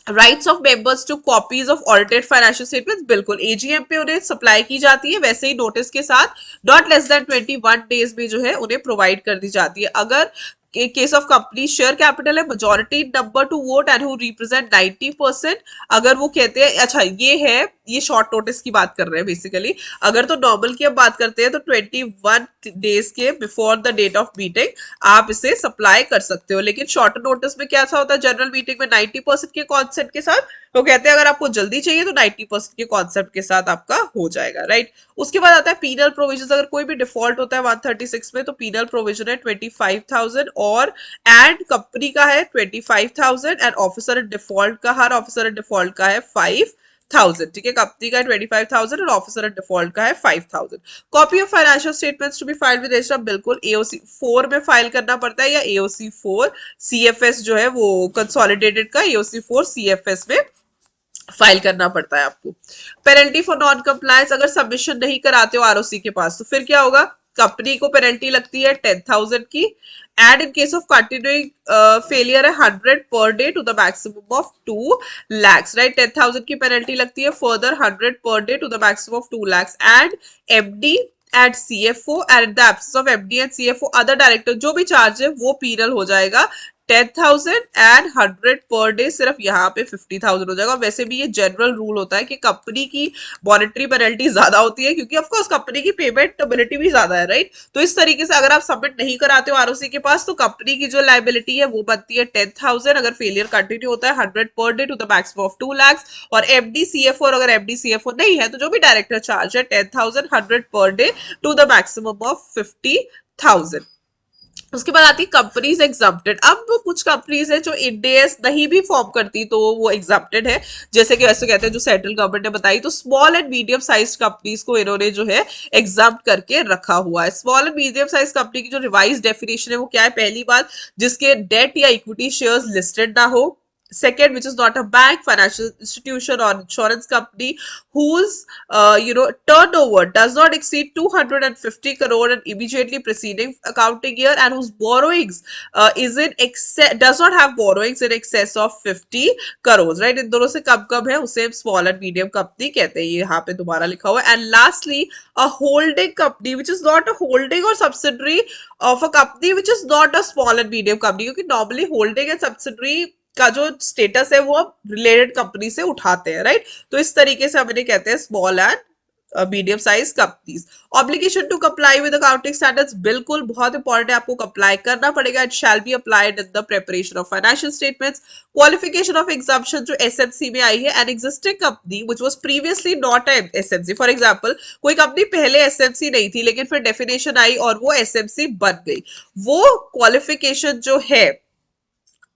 Rights of members two copies of audited financial statements, बिल्कुल AGM पे उन्हें सप्लाई की जाती है, वैसे ही नोटिस के साथ नॉट लेस देन 21 डेज में जो है उन्हें प्रोवाइड कर दी जाती है। अगर case of company share capital है majority number two vote and who represent 90%, अगर वो कहते हैं, अच्छा ये है, ये शॉर्ट नोटिस की बात कर रहे हैं बेसिकली। अगर तो नॉर्मल की अब बात करते हैं तो 21 डेज के before the date of meeting आप इसे सप्लाई कर सकते हो। लेकिन शॉर्ट नोटिस में क्या सा होता है, जनरल मीटिंग में 90% के कॉन्सेप्ट के साथ, तो कहते हैं अगर आपको जल्दी चाहिए तो 90% के कॉन्सेप्ट के साथ आपका हो जाएगा, राइट। उसके बाद आता है पीनल प्रोविजन। अगर कोई भी डिफॉल्ट होता है 136 में तो पीनल प्रोविजन है 25,000 और एंड कंपनी का है 25,000 एंड ऑफिसर डिफॉल्ट का, हर ऑफिसर डिफॉल्ट का है 5,000, ठीक है, कंपनी का 25,000 और ऑफिसर डिफॉल्ट का है 5,000। Copy of financial statements to be filed with register, बिल्कुल AOC 4 में फाइल करना पड़ता है, या AOC 4 CFS जो है वो कंसोलिडेटेड का AOC 4 CFS में फाइल करना पड़ता है आपको। पेनल्टी फॉर नॉन कंप्लायंस, अगर सबमिशन नहीं कराते हो आरओसी के पास तो फिर क्या होगा, कंपनी को पेनल्टी लगती है 10,000 की and in case of continuing failure है 100 per day to the maximum of 2 lakhs, right. 10,000 की पेनल्टी लगती है, further 100 per day to the maximum of 2 lakhs and MD and CFO and the absence of MD and CFO other director जो भी charge है वो penal हो जाएगा 10,000 and 100 per day, सिर्फ यहाँ पे 50,000 हो जाएगा। वैसे भी ये जनरल रूल होता है कि कंपनी की मॉनेटरी पेनल्टी ज्यादा होती है क्योंकि ऑफ कोर्स कंपनी की पेमेंट एबिलिटी भी ज्यादा है, राइट। तो इस तरीके से अगर आप सबमिट नहीं कराते हो आरओसी के पास तो कंपनी की जो लाइबिलिटी है वो बनती है 10,000, अगर फेलियर कंटिन्यू होता है 100 per day to the maximum of 2 lakhs, और MD CFO, और अगर MD CFO नहीं है तो जो भी डायरेक्टर चार्ज है 10,000 100 per day to the maximum of 50,000। उसके बाद आती है कंपनीज एग्जम्प्टेड। अब वो कुछ कंपनीज है जो इंडेस नहीं भी फॉर्म करती तो वो एग्जम्प्टेड है, जैसे कि ऐसे कहते हैं जो सेंट्रल गवर्नमेंट ने बताई, तो small and medium size companies को इन्होंने जो है एग्जाम्प्ट करके रखा हुआ है। Small and medium size company की जो रिवाइज डेफिनेशन है वो क्या है? पहली बात, जिसके डेट या इक्विटी शेयर्स लिस्टेड ना हो। Second, which is not a bank, financial institution or insurance company whose turnover does not exceed 250 crore in immediately preceding accounting year and whose borrowings is in excess, does not have borrowings in excess of 50 crores, right। इन दोनों से कम कम है उसे small and medium company कहते हैं, ये यहाँ पे दोबारा लिखा हुआ है। And lastly a holding company which is not a holding or subsidiary of a company which is not a small and medium company, क्योंकि नॉर्मली होल्डिंग एंड सब्सिडरी का जो स्टेटस है वो अब रिलेटेड कंपनी से उठाते हैं, राइट। तो इस तरीके से हम इन्हें कहते हैं small and medium size companies. Obligation to comply with accounting standards, बिल्कुल बहुत इंपॉर्टेंट है, आपको कंप्लाई करना पड़ेगा। It shall be applied in the preparation of financial statements. Qualification of exemption जो एसएमसी में आई है, an existing company which was previously not an SMC, for example कोई कंपनी पहले एसएमसी नहीं थी लेकिन फिर डेफिनेशन आई और वो एसएमसी बन गई, वो क्वालिफिकेशन जो है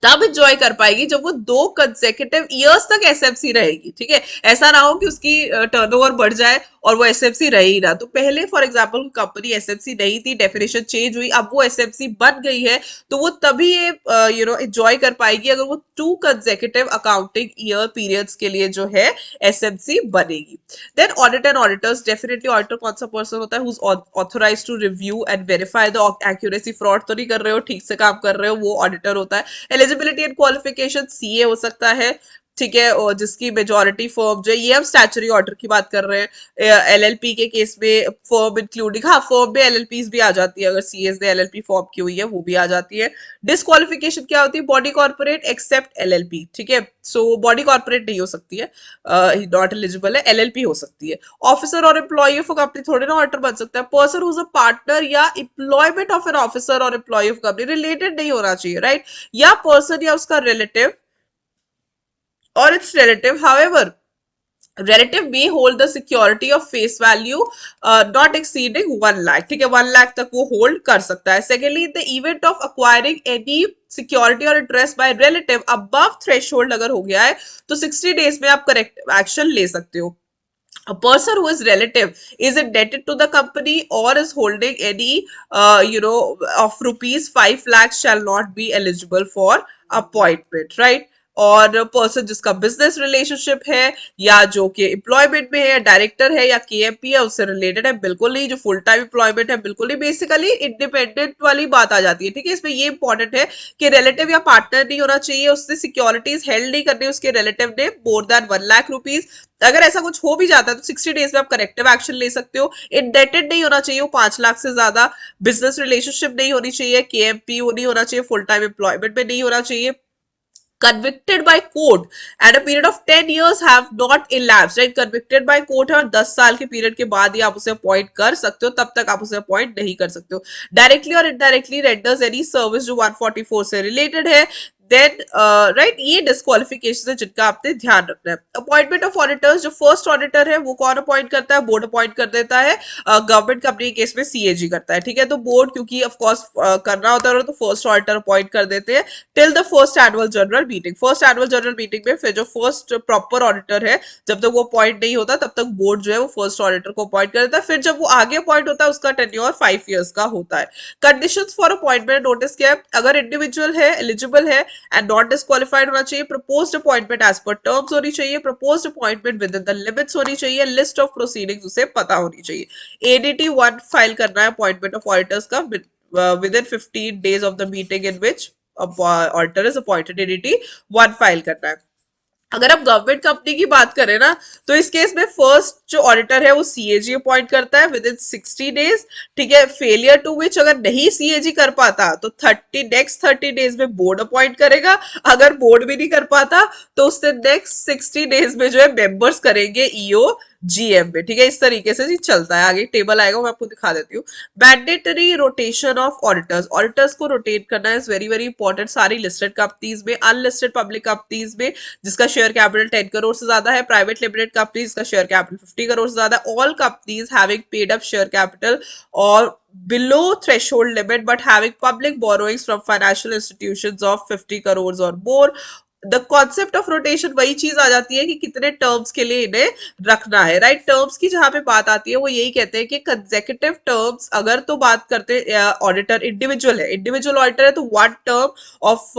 तब एंजॉय कर पाएगी जब वो 2 कंसेक्यूटिव ईयर्स तक एसएमसी रहेगी, ठीक है। ऐसा ना हो कि उसकी टर्नओवर बढ़ जाए और वो एसएफसी रही ना, तो पहले फॉर एग्जांपल कंपनी एसएफसी नहीं थी, डेफिनेशन चेंज हुई, अब वो एसएफसी बन गई है, तो वो तभी ये एंजॉय कर पाएगी अगर वो 2 कंसेक्यूटिव अकाउंटिंग ईयर पीरियड्स के लिए जो है एसएफसी बनेगी। Then audit and auditors, definitely auditor कौन सा पर्सन होता है, who is authorised to review and verify the accuracy, fraud तो नहीं कर रहे हो, ठीक से काम कर रहे हो, वो ऑडिटर होता है। एलिजिबिलिटी एंड क्वालिफिकेशन, सीए हो सकता है, ठीक है, और जिसकी मेजोरिटी फर्म जो है, ये हम स्टैचुटरी ऑर्डर की बात कर रहे हैं। एलएलपी के केस में फर्म इंक्लूडिंग, हाँ फर्म में एलएलपीज भी आ जाती है, अगर सीएस ने एलएलपी फॉर्म की हुई है वो भी आ जाती है। डिस्क्वालिफिकेशन क्या होती है, बॉडी कॉर्पोरेट एक्सेप्ट एलएलपी, ठीक है, सो बॉडी कॉर्पोरेट नहीं हो सकती है, नॉट एलिजिबल है, एलएलपी हो सकती है। ऑफिसर और एम्प्लॉय ऑफ कंपनी थोड़े ना ऑडिटर बन सकता है। पर्सन हुज अ पार्टनर या एम्प्लॉयमेंट ऑफ एन ऑफिसर और एम्प्लॉय ऑफ कंपनी रिलेटेड नहीं होना चाहिए, राइट, या पर्सन या उसका relative or its relative. However, relative may hold the security of face value not exceeding 1 lakh, ठीक है, 1 lakh तक वो hold कर सकता है। Secondly, in the event of acquiring any security or interest by relative above threshold अगर हो गया है तो 60 days में आप corrective action ले सकते हो। A person who is relative is indebted to the company or is holding any of rupees 5 lakhs shall not be eligible for appointment, right? और पर्सन जिसका बिजनेस रिलेशनशिप है या जो कि एम्प्लॉयमेंट में है, डायरेक्टर है या केएमपी है, उससे रिलेटेड है, बिल्कुल नहीं। जो फुल टाइम एम्प्लॉयमेंट है बिल्कुल नहीं, बेसिकली इंडिपेंडेंट वाली बात आ जाती है, ठीक है। इसमें ये इंपॉर्टेंट है कि रिलेटिव या पार्टनर नहीं होना चाहिए, उससे सिक्योरिटीज हेल्ड नहीं करनी उसके रिलेटिव ने मोर देन 1 लाख रुपीज। अगर ऐसा कुछ हो भी जाता है तो 60 डेज में आप करेक्टिव एक्शन ले सकते हो। इंडेटेड नहीं होना चाहिए वो 5 लाख से ज्यादा, बिजनेस रिलेशनशिप नहीं होनी चाहिए, केएमपी वो नहीं होना चाहिए, फुल टाइम एम्प्लॉयमेंट में नहीं होना चाहिए, convicted by court and a period of 10 years have not elapsed, right? convicted by court है और 10 साल के पीरियड के बाद ही आप उसे अपॉइंट कर सकते हो, तब तक आप उसे अपॉइंट नहीं कर सकते हो। डायरेक्टली और इनडायरेक्टली रेंडर्स एनी सर्विस जो 144 से रिलेटेड है, देन राइट, ये डिस्क्वालिफिकेशन है जिनका आपने ध्यान रखना है। अपॉइंटमेंट ऑफ ऑडिटर्स, जो फर्स्ट ऑडिटर है वो कौन अपॉइंट करता है, बोर्ड अपॉइंट कर देता है। गवर्नमेंट कंपनी के केस में सीएजी करता है, ठीक है, तो बोर्ड क्योंकि ऑफ कोर्स करना होता है तो फर्स्ट ऑडिटर अपॉइंट कर देते हैं till the first annual general meeting. First annual general meeting में फिर जो फर्स्ट प्रॉपर ऑडिटर है, जब तक वो अपॉइंट नहीं होता तब तक बोर्ड जो है वो फर्स्ट ऑडिटर को अपॉइंट कर देता है। फिर जब वो आगे अपॉइंट होता है उसका टेन्योर 5 ईयर्स का होता है। कंडीशंस फॉर अपॉइंटमेंट नोटिस क्या है, अगर इंडिविजुअल है, एलिजिबल है एंड नॉट डिस्क्वालिफाइड होना चाहिए, proposed appointment as per terms होनी चाहिए, proposed appointment within the limits होनी चाहिए, लिस्ट ऑफ प्रोसीडिंग्स उसे पता होनी चाहिए। एडीटी 1 फाइल करना है अपॉइंटमेंट ऑफ ऑडिटर्स का within 15 days of the meeting in which auditor is appointed, ADT 1 file करना है। अगर आप गवर्नमेंट कंपनी की बात करें ना तो इस केस में फर्स्ट जो ऑडिटर है वो सीएजी अपॉइंट करता है विद इन 60 डेज, ठीक है। फेलियर टू विच अगर नहीं सीएजी कर पाता तो नेक्स्ट 30 डेज में बोर्ड अपॉइंट करेगा। अगर बोर्ड भी नहीं कर पाता तो उससे नेक्स्ट 60 डेज में जो है मेंबर्स करेंगे ईओ जीएम में, ठीक है। इस तरीके से जी चलता है। आगे टेबल आएगा मैं आपको दिखा देती हूँ। Mandatory rotation of auditors, auditors को रोटेट करना इज वेरी वेरी इंपॉर्टेंट। सारी लिस्टेड कंपनीज में, अनलिस्टेड पब्लिक कंपनीज में जिसका शेयर कैपिटल 10 करोड़ से ज्यादा है, प्राइवेट लिमिटेड कंपनी जिसका शेयर कैपिटल 50 करोड़ से ज्यादा, all companies having paid up share capital और below threshold limit but having public borrowings from financial institutions of 50 crores or more। The concept of rotation वही चीज आ जाती है कि कितने टर्म्स के लिए इन्हें रखना है, राइट। टर्म्स की जहां पे बात आती है वो यही कहते हैं कि कंसेक्यूटिव टर्म्स अगर तो बात करते हैं, ऑडिटर इंडिविजुअल है, इंडिविजुअल ऑडिटर है तो 1 term of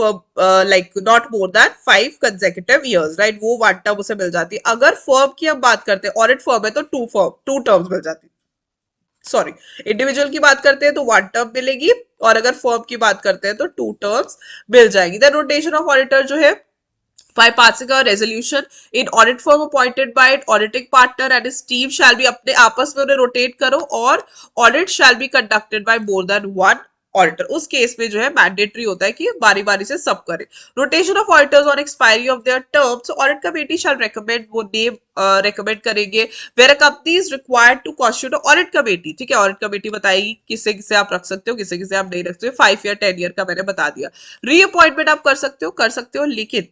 like not more than 5 consecutive years, right, वो 1 टर्म उसे मिल जाती है। अगर फर्म की हम बात करते हैं, ऑडिट फर्म है तो 2 टर्म्स मिल जाती है। सॉरी, इंडिविजुअल की बात करते हैं तो 1 टर्म मिलेगी और अगर फर्म की बात करते हैं तो 2 टर्म्स मिल जाएगी। देन रोटेशन ऑफ ऑडिटर जो है by passing a resolution in audit firm appointed by it, auditing partner and his team shall be, अपने आपस में उन्हें रोटेट करो और audit shall be conducted by more than 1 auditor. उस केस में जो है मैंडेटरी होता है कि बारी बारी से सब करें। Rotation of auditors on expiry of their terms, audit committee shall recommend, वो नेम रेकमेंड करेंगे। Where a company is required to constitute audit committee, ठीक है, ऑडिट कमेटी बताएगी किसे किसे आप रख सकते हो, किसे किसे आप नहीं रख सकते। 5 ईयर 10 ईयर का मैंने बता दिया। रीअपॉइंटमेंट आप कर सकते हो, लेकिन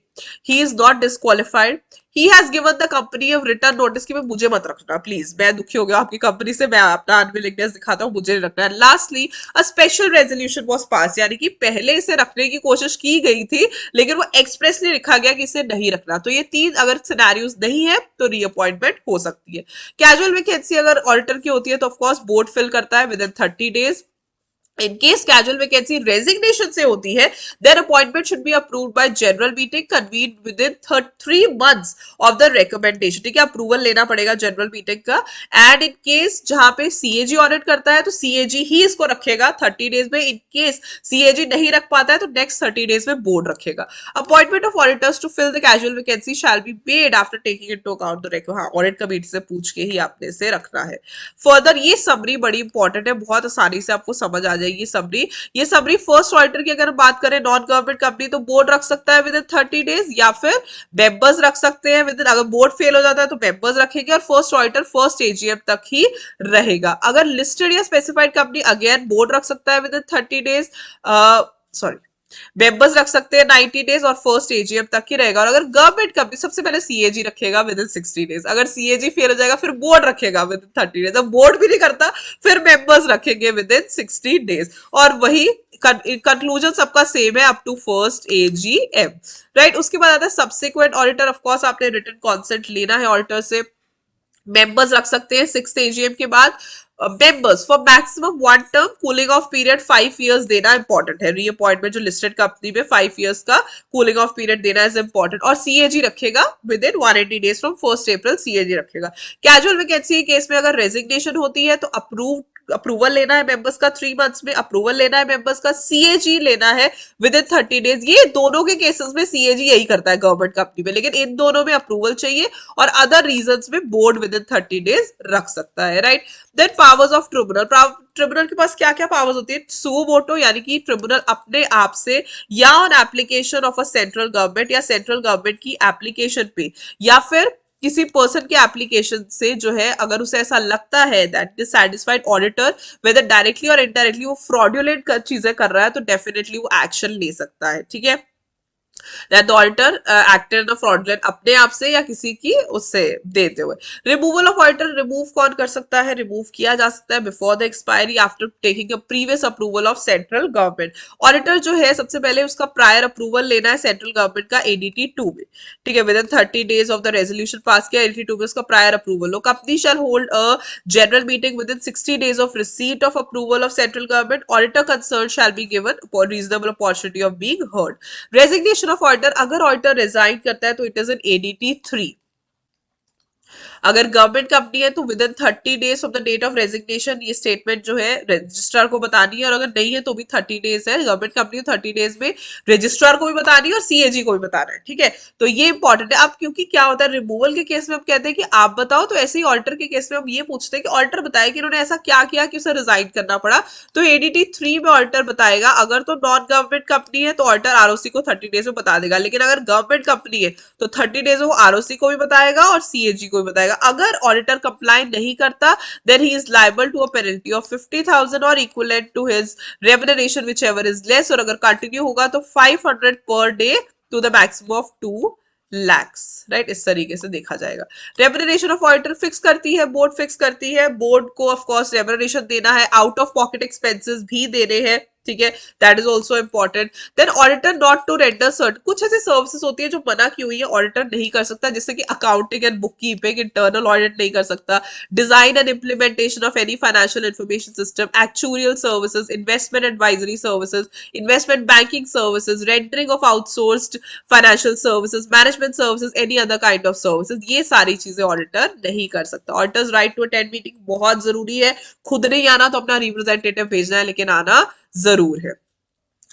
he is not disqualified, he has given the company a written notice कि मुझे मत रखना प्लीज, मैं दुखी हो गया आपकी कंपनी से, मैं अपना अनविलिंगनेस दिखाता हूँ, मुझे नहीं रखना है। Lastly a special resolution was pass, यानी कि पहले इसे रखने की कोशिश की गई थी लेकिन वो एक्सप्रेसली लिखा गया कि इसे नहीं रखना। तो ये 3 अगर सिनेरियोस नहीं है तो रीअपॉइंटमेंट हो सकती है। कैजुअल वैकेंसी अगर ऑडिटर की होती है तो ऑफकोर्स बोर्ड फिल करता है with in 30 days। In case casual vacancy resignation से होती है, their appointment should be approved by general meeting convened within 3 months of the recommendation। ठीक है, अप्रूवल लेना पड़ेगा जनरल मीटिंग का। एंड इन केस जहां पे सीएजी ऑडिट करता है तो सीएजी ही इसको रखेगा 30 days में। इन केस सीएजी नहीं रख पाता है तो नेक्स्ट 30 days में बोर्ड रखेगा। Appointment of auditors to fill the casual vacancy shall be made after taking into account the हाँ, ऑडिट कमेटी से पूछ के ही आपने इसे रखना है। फर्दर ये समरी बड़ी इंपॉर्टेंट है, बहुत आसानी से आपको समझ आ जाएगी समरी। ये समरी फर्स्ट ऑडिटर की अगर बात करें नॉन गवर्नमेंट कंपनी तो बोर्ड रख सकता है विद इन 30 days, या फिर मेंबर्स रख सकते हैं विद इन, अगर बोर्ड फेल हो जाता है तो मेंबर्स रखेंगे और फर्स्ट ऑडिटर फर्स्ट एजीएम तक ही रहेगा। अगर लिस्टेड या स्पेसिफाइड कंपनी अगेन बोर्ड रख सकता है with in 30 days, sorry members रख सकते हैं 90 days और फर्स्ट एजीएम तक ही रहेगा। और अगर गवर्नमेंट कंपनी सबसे पहले सीएजी रखेगा विद इन 60 days, अगर सीएजी फेल हो जाएगा फिर बोर्ड रखेगा विद इन 30 days, अब बोर्ड भी नहीं करता फिर मेंबर्स रखेंगे विद इन 60 days। और वही कंक्लूजन सबका सेम है up to first AGM, right. उसके बाद आता है सब्सिक्वेंट ऑडिटर। ऑफकोर्स आपने रिटन कॉन्सेंट लेना है ऑडिटर से। मेंबर्स रख सकते हैं 6th एजीएम के बाद। Members for maximum 1 term, cooling of period 5 years देना इंपॉर्टेंट है। रीअपॉइंटमेंट जो लिस्टेड कंपनी में 5 years का कूलिंग ऑफ पीरियड देना इज इंपॉर्टेंट। और सीएजी रखेगा with in 180 days from 1st April CAG रखेगा। कैजुअल वैकेंसी के केस में अगर रेजिग्नेशन होती है तो अप्रूवल लेना है मेंबर्स का 3 months में, अप्रूवल लेना है मेंबर्स का, सीएजी लेना है विद इन 30 days। ये दोनों के केसेस में सीएजी यही करता है गवर्नमेंट कंपनी में, लेकिन इन दोनों में अप्रूवल चाहिए और अदर रीजंस में बोर्ड विद इन 30 days रख सकता है, right. Then powers of tribunal. Tribunal के पास क्या क्या पावर्स होती है? सुओ मोटो, यानी कि ट्रिब्यूनल अपने आप से या on application of a central government या सेंट्रल गवर्नमेंट की एप्लीकेशन पे या फिर किसी पर्सन के एप्लीकेशन से जो है, अगर उसे ऐसा लगता है that dissatisfied auditor whether directly और इनडायरेक्टली वो फ्रॉडुलेंट चीजें कर रहा है तो डेफिनेटली वो एक्शन ले सकता है, ठीक है। that the auditor acted in a fraudulent, अपने आप से या किसी की उससे देते हुए। रिमूवल ऑफ ऑडिटर, रिमूव कौन कर सकता है? रिमूव किया जा सकता है before the expiry after taking a previous approval of central government. Auditor जो है सबसे पहले उसका प्रायर अप्रूवल लेना है सेंट्रल गवर्नमेंट का एडीटी 2 में, ठीक है। With in 30 days of the resolution pass किया एडीटी 2 में उसका prior approval low. Company shall hold a general meeting with in 60 days of receipt of approval of central government. Auditor concern shall be given reasonable opportunity of being heard. Resignation of auditor, अगर auditor resign करता है तो it is an ADT 3। अगर government company है तो within 30 days of the date of resignation ये statement जो है रजिस्ट्रार को बतानी है, और अगर नहीं है तो भी 30 days है। गवर्नमेंट कंपनी 30 days में रजिस्ट्रार को भी बतानी है और सीएजी को भी बताना है, ठीक है। तो ये इंपॉर्टेंट है। अब क्योंकि क्या होता है रिमूवल के केस में हम कहते हैं कि आप बताओ, तो ऐसे ही ऑडिटर के केस में हम ये पूछते हैं कि ऑडिटर बताए कि इन्होंने ऐसा क्या किया कि उसे रिजाइन करना पड़ा, तो एडीटी 3 में ऑडिटर बताएगा। अगर तो नॉन गवर्नमेंट कंपनी है तो ऑडिटर आरओसी को 30 days में बता देगा, लेकिन अगर गवर्नमेंट कंपनी है तो 30 days वो आरओसी को भी बताएगा और सीएजी को भी बताएगा। अगर ऑडिटर कंप्लाई नहीं करता then he is liable to a penalty of 50,000 or equivalent to his remuneration whichever is less, और अगर कंटिन्यू होगा तो 500 per day to the maximum of 2 lakhs, right. इस तरीके से देखा जाएगा। रेम्यूनरेशन ऑफ ऑडिटर फिक्स करती है बोर्ड, फिक्स करती है बोर्ड को। ऑफ कोर्स रेम्यूनरेशन देना है, आउट ऑफ पॉकेट एक्सपेंसेस भी देने हैं, ठीक है। That is also important. Then auditor not to render cert, कुछ ऐसी सर्विसेज होती है जो मना की हुई है, ऑडिटर नहीं कर सकता, जैसे कि accounting and book keeping, internal audit नहीं कर सकता, design and implementation of any financial information system, actuarial services, investment advisory services, investment banking services, rendering of outsourced financial services, management services, any other kind of services, ये सारी चीजें auditor नहीं कर सकता। Auditors right to attend meeting बहुत जरूरी है। खुद नहीं आना तो अपना रिप्रेजेंटेटिव भेजना है, लेकिन आना जरूर है।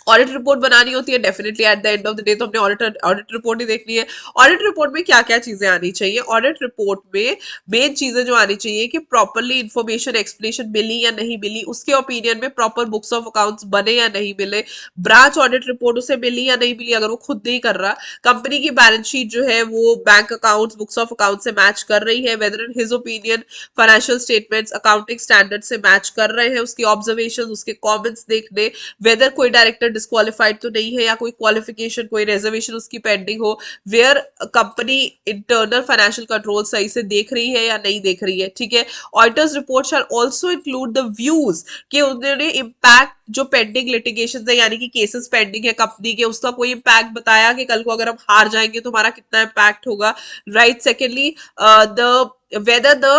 ऑडिट रिपोर्ट बनानी होती है definitely at the end of the day, तो हमने ऑडिट रिपोर्ट ही देखनी है। ऑडिट रिपोर्ट में क्या क्या चीजें आनी चाहिए? ऑडिट रिपोर्ट में मेन चीजें जो आनी चाहिए कि प्रॉपरली इंफॉर्मेशन एक्सप्लेनेशन मिली या नहीं मिली, उसके ओपिनियन में प्रॉपर बुक्स ऑफ अकाउंट्स बने या नहीं मिले, ब्रांच ऑडिट रिपोर्ट उसे मिली या नहीं मिली अगर वो खुद नहीं कर रहा, कंपनी की बैलेंस शीट जो है वो bank accounts books of account से मैच कर रही है, whether in his opinion financial statements accounting standard से मैच कर रहे हैं, उसकी ऑब्जर्वेशन उसके कॉमेंट्स देखने, वेदर कोई डायरेक्टर डिस्क्वालिफाइड तो नहीं है, या कोई क्वालिफिकेशन कोई रिजर्वेशन उसकी पेंडिंग हो, where company internal financial control सही से देख रही है या नहीं देख रही है, ठीक है। Auditors report shall also include the views कि उन्होंने इम्पैक्ट जो पेंडिंग लिटिगेशन है यानी कि केसेस पेंडिंग है कंपनी के, उसका कोई इम्पैक्ट बताया कि कल को अगर हम हार जाएंगे तो हमारा कितना इम्पैक्ट होगा, right. Secondly the whether the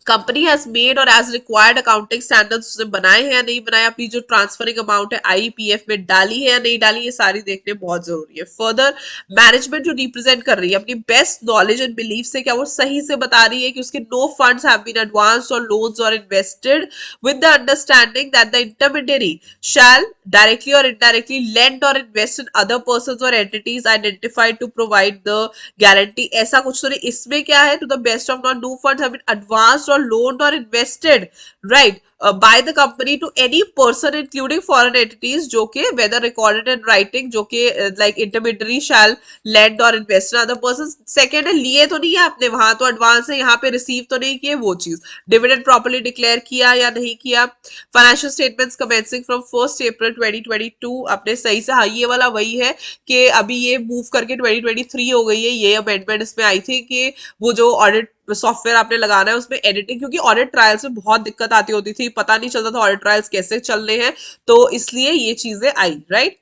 company has made और एज रिक्वायर्ड अकाउंटिंग स्टैंडर्ड्स उसने बनाए हैं या नहीं बनाए, अपनी जो ट्रांसफरिंग अमाउंट है आईपीएफ में डाली है या नहीं डाली, ये सारी देखने बहुत जरूरी है। फर्दर मैनेजमेंट जो रिप्रेजेंट कर रही है अपनी बेस्ट नॉलेज एंड बिलीफ से क्या वो सही से बता रही है कि उसके no funds have been advanced और लोन्स और invested with the understanding that the intermediary shall directly और इनडायरेक्टली लेंड और इन्वेस्ट इन अदर पर्संस और entities identified to provide the guarantee, ऐसा कुछ तो नहीं। इसमें क्या है, to the best of not no funds have been advanced or loaned or invested, right, by the company to any person including foreign entities जो के whether recorded in writing जो के like intermediary shall lend or invest in other persons। second है लिए तो नहीं है आपने, वहां तो एडवांस है, यहाँ पे रिसीव तो नहीं किए वो चीज। डिविडेंड प्रॉपर्ली डिक्लेयर किया या नहीं किया। फाइनेंशियल स्टेटमेंट्स कमेंसिंग फ्रॉम 1 अप्रैल 2022 अपने सही से, हाँ ये वाला वही है कि अभी ये मूव करके 2023 हो गई है, ये अमेंडमेंट इसमें आई थी कि वो जो ऑडिट सॉफ्टवेयर आपने लगाना है उसमें एडिटिंग, क्योंकि ऑडिट ट्रायल्स में बहुत दिक्कत आती होती थी, पता नहीं चलता था ऑडिट ट्रायल्स कैसे चल रहे हैं, तो इसलिए ये चीजें आई, राइट।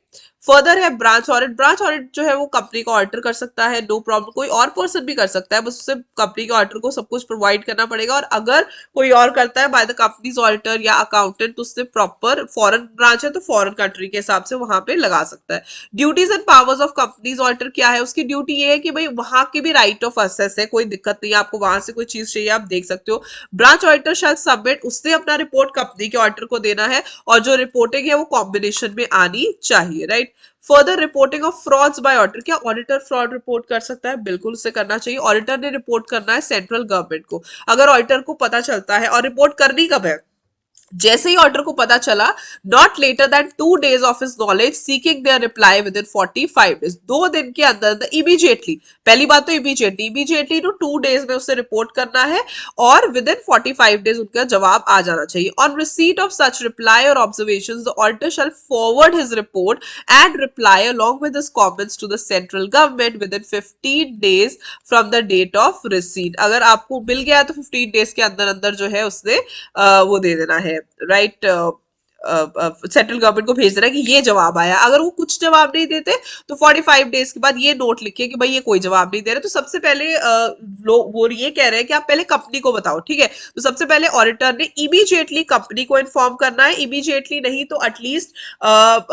फर्दर है ब्रांच ऑडिट। ब्रांच ऑडिट जो है वो कंपनी का ऑडिटर कर सकता है, नो प्रॉब्लम, कोई और पर्सन भी कर सकता है, बस उससे कंपनी के ऑडिटर को सब कुछ प्रोवाइड करना पड़ेगा, और अगर कोई और करता है बाय द कंपनीज ऑडिटर या अकाउंटेंट तो उससे प्रॉपर, फॉरेन ब्रांच है तो फॉरेन कंट्री के हिसाब से वहां पे लगा सकता है। Duties and powers of companies auditor क्या है, उसकी ड्यूटी ये है कि भाई वहां की भी राइट ऑफ असेस है, कोई दिक्कत नहीं है, आपको वहां से कोई चीज चाहिए आप देख सकते हो। ब्रांच ऑडिटर शायद सबमिट, उसने अपना रिपोर्ट कंपनी के ऑडिटर को देना है, और जो रिपोर्टिंग है वो कॉम्बिनेशन में आनी चाहिए, right. Further reporting of frauds bye auditor, क्या ऑडिटर फ्रॉड रिपोर्ट कर सकता है? बिल्कुल उसे करना चाहिए। ऑडिटर ने रिपोर्ट करना है सेंट्रल गवर्नमेंट को। अगर ऑडिटर को पता चलता है, और रिपोर्ट करनी कब है, जैसे ही ऑर्डर को पता चला, not later than 2 days of his knowledge seeking their reply within 45 days, 2 दिन के अंदर इमीडिएटली, पहली बात तो इमीडिएटली टू 2 days में उसे रिपोर्ट करना है, और विद इन 45 days उनका जवाब आ जाना चाहिए। On receipt of such reply और observation the auditor shall forward his report and reply along with his comments to the central government within 15 days from the date of receipt. अगर आपको मिल गया तो 15 days के अंदर अंदर जो है उसने वो दे देना है, राइट, सेंट्रल गवर्नमेंट को भेज देना कि ये जवाब आया। अगर वो कुछ जवाब नहीं देते तो 45 डेज के बाद ये नोट लिखिए कि भाई ये कोई जवाब नहीं दे रहे, तो सबसे पहले वो ये कह रहे हैं कि आप पहले कंपनी को बताओ, ठीक है। तो सबसे पहले ऑडिटर ने इमीडिएटली कंपनी को इन्फॉर्म करना है, इमीडिएटली नहीं तो एटलीस्ट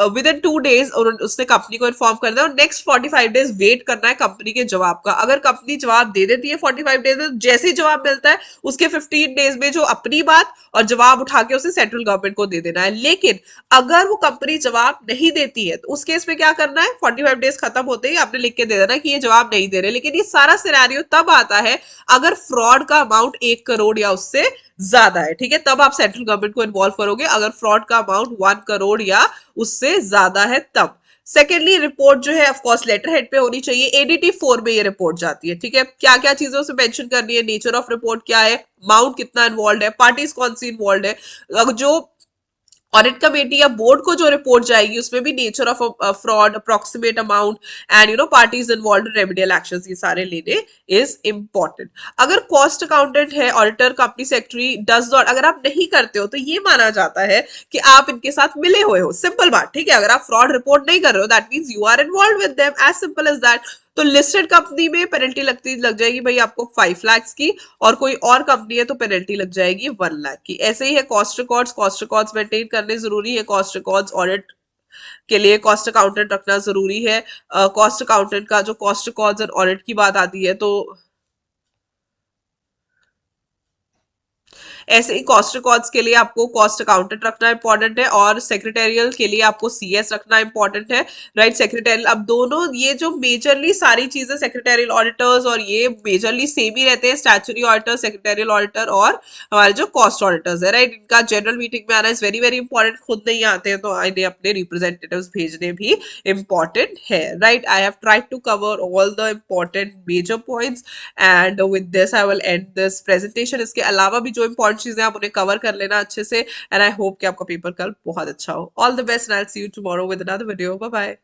विद इन 2 days उसने कंपनी को इन्फॉर्म करना है, और नेक्स्ट 45 days वेट करना है कंपनी के जवाब का। अगर कंपनी जवाब दे देती है 45 days में, जैसे ही जवाब मिलता है उसके 15 days में जो अपनी बात और जवाब उठा के उसे सेंट्रल गवर्नमेंट को दे देना है। लेकिन अगर वो कंपनी जवाब नहीं देती है तो उस केस में क्या करना है, 45 डेज खत्म होते ही आपने लिख के दे देना कि ये जवाब नहीं दे रहे। लेकिन ये सारा सिनेरियो तब आता है अगर फ्रॉड का अमाउंट 1 करोड़ या उससे ज्यादा है, ठीक है, तब आप सेंट्रल गवर्नमेंट को इन्वॉल्व करोगे। अगर फ्रॉड का अमाउंट 1 करोड़ या उससे ज्यादा है तब। सेकेंडली रिपोर्ट जो है ऑफकोर्स लेटर हेड पे होनी चाहिए, एडीटी 4 में ये रिपोर्ट जाती है, ठीक है। क्या क्या चीजें उसे मेंशन करनी है, नेचर ऑफ रिपोर्ट क्या है, अमाउंट कितना इन्वॉल्व है, पार्टीज कौन सी इन्वॉल्व है, जो ऑडिट कमेटी या बोर्ड को जो रिपोर्ट जाएगी उसमें भी nature of fraud, approximate amount and parties involve, remedial actions, ये सारे लेने इज इंपॉर्टेंट। अगर कॉस्ट अकाउंटेंट है, auditor, company secretary does not, अगर आप नहीं करते हो तो ये माना जाता है कि आप इनके साथ मिले हुए हो, सिंपल बात, ठीक है। अगर आप फ्रॉड रिपोर्ट नहीं कर रहे हो that means you are involve with them, as simple as that. तो लिस्टेड कंपनी में पेनल्टी लग जाएगी भाई आपको 5 लाख की, और कोई और कंपनी है तो पेनल्टी लग जाएगी 1 लाख की। ऐसे ही है कॉस्ट रिकॉर्ड्स मेंटेन करने जरूरी है, कॉस्ट रिकॉर्ड्स ऑडिट के लिए कॉस्ट अकाउंटेंट रखना जरूरी है। कॉस्ट अकाउंटेंट का जो कॉस्ट रिकॉर्ड्स और ऑडिट की बात आती है तो ऐसे ही कॉस्ट रिकॉर्ड्स के लिए आपको कॉस्ट अकाउंटेंट रखना इंपॉर्टेंट है, और सेक्रेटेरियल के लिए आपको सीएस रखना इंपॉर्टेंट है, राइट। सेक्रेटेरियल, अब दोनों ये जो मेजरली सारी चीजें सेक्रेटेरियल ऑडिटर्स और ये मेजरली सेम ही रहते हैं, स्टैट्यूटरी ऑडिटर, सेक्रेटेरियल ऑडिटर और हमारे जो कॉस्ट ऑडिटर्स है, राइट। इनका जनरल मीटिंग में आना इज वेरी वेरी इंपॉर्टेंट, खुद नहीं आते हैं तो इन्हें अपने रिप्रेजेंटेटिव्स भेजने भी इंपॉर्टेंट है, right. I have tried to cover all the important major points and with this I will end this presentation. इसके अलावा भी जो इंपॉर्टेंट चीजें आप उन्हें कवर कर लेना अच्छे से, एंड आई होप कि आपका पेपर कल बहुत अच्छा हो। All the best and I see you tomorrow with another video. Bye bye.